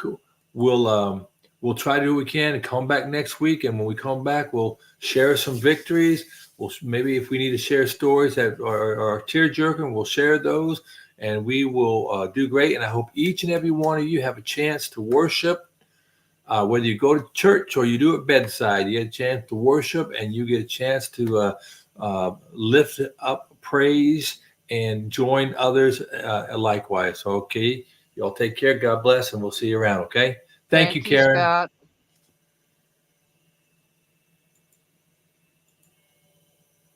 try to do what we can and come back next week. And when we come back, we'll share some victories. We'll maybe if we need to share stories that are tear jerking, we'll share those, and we will do great. And I hope each and every one of you have a chance to worship. Whether you go to church or you do it bedside, you get a chance to worship and you get a chance to lift up praise and join others likewise. Okay, y'all take care. God bless, and we'll see you around. Okay, thank you, Karen. Scott.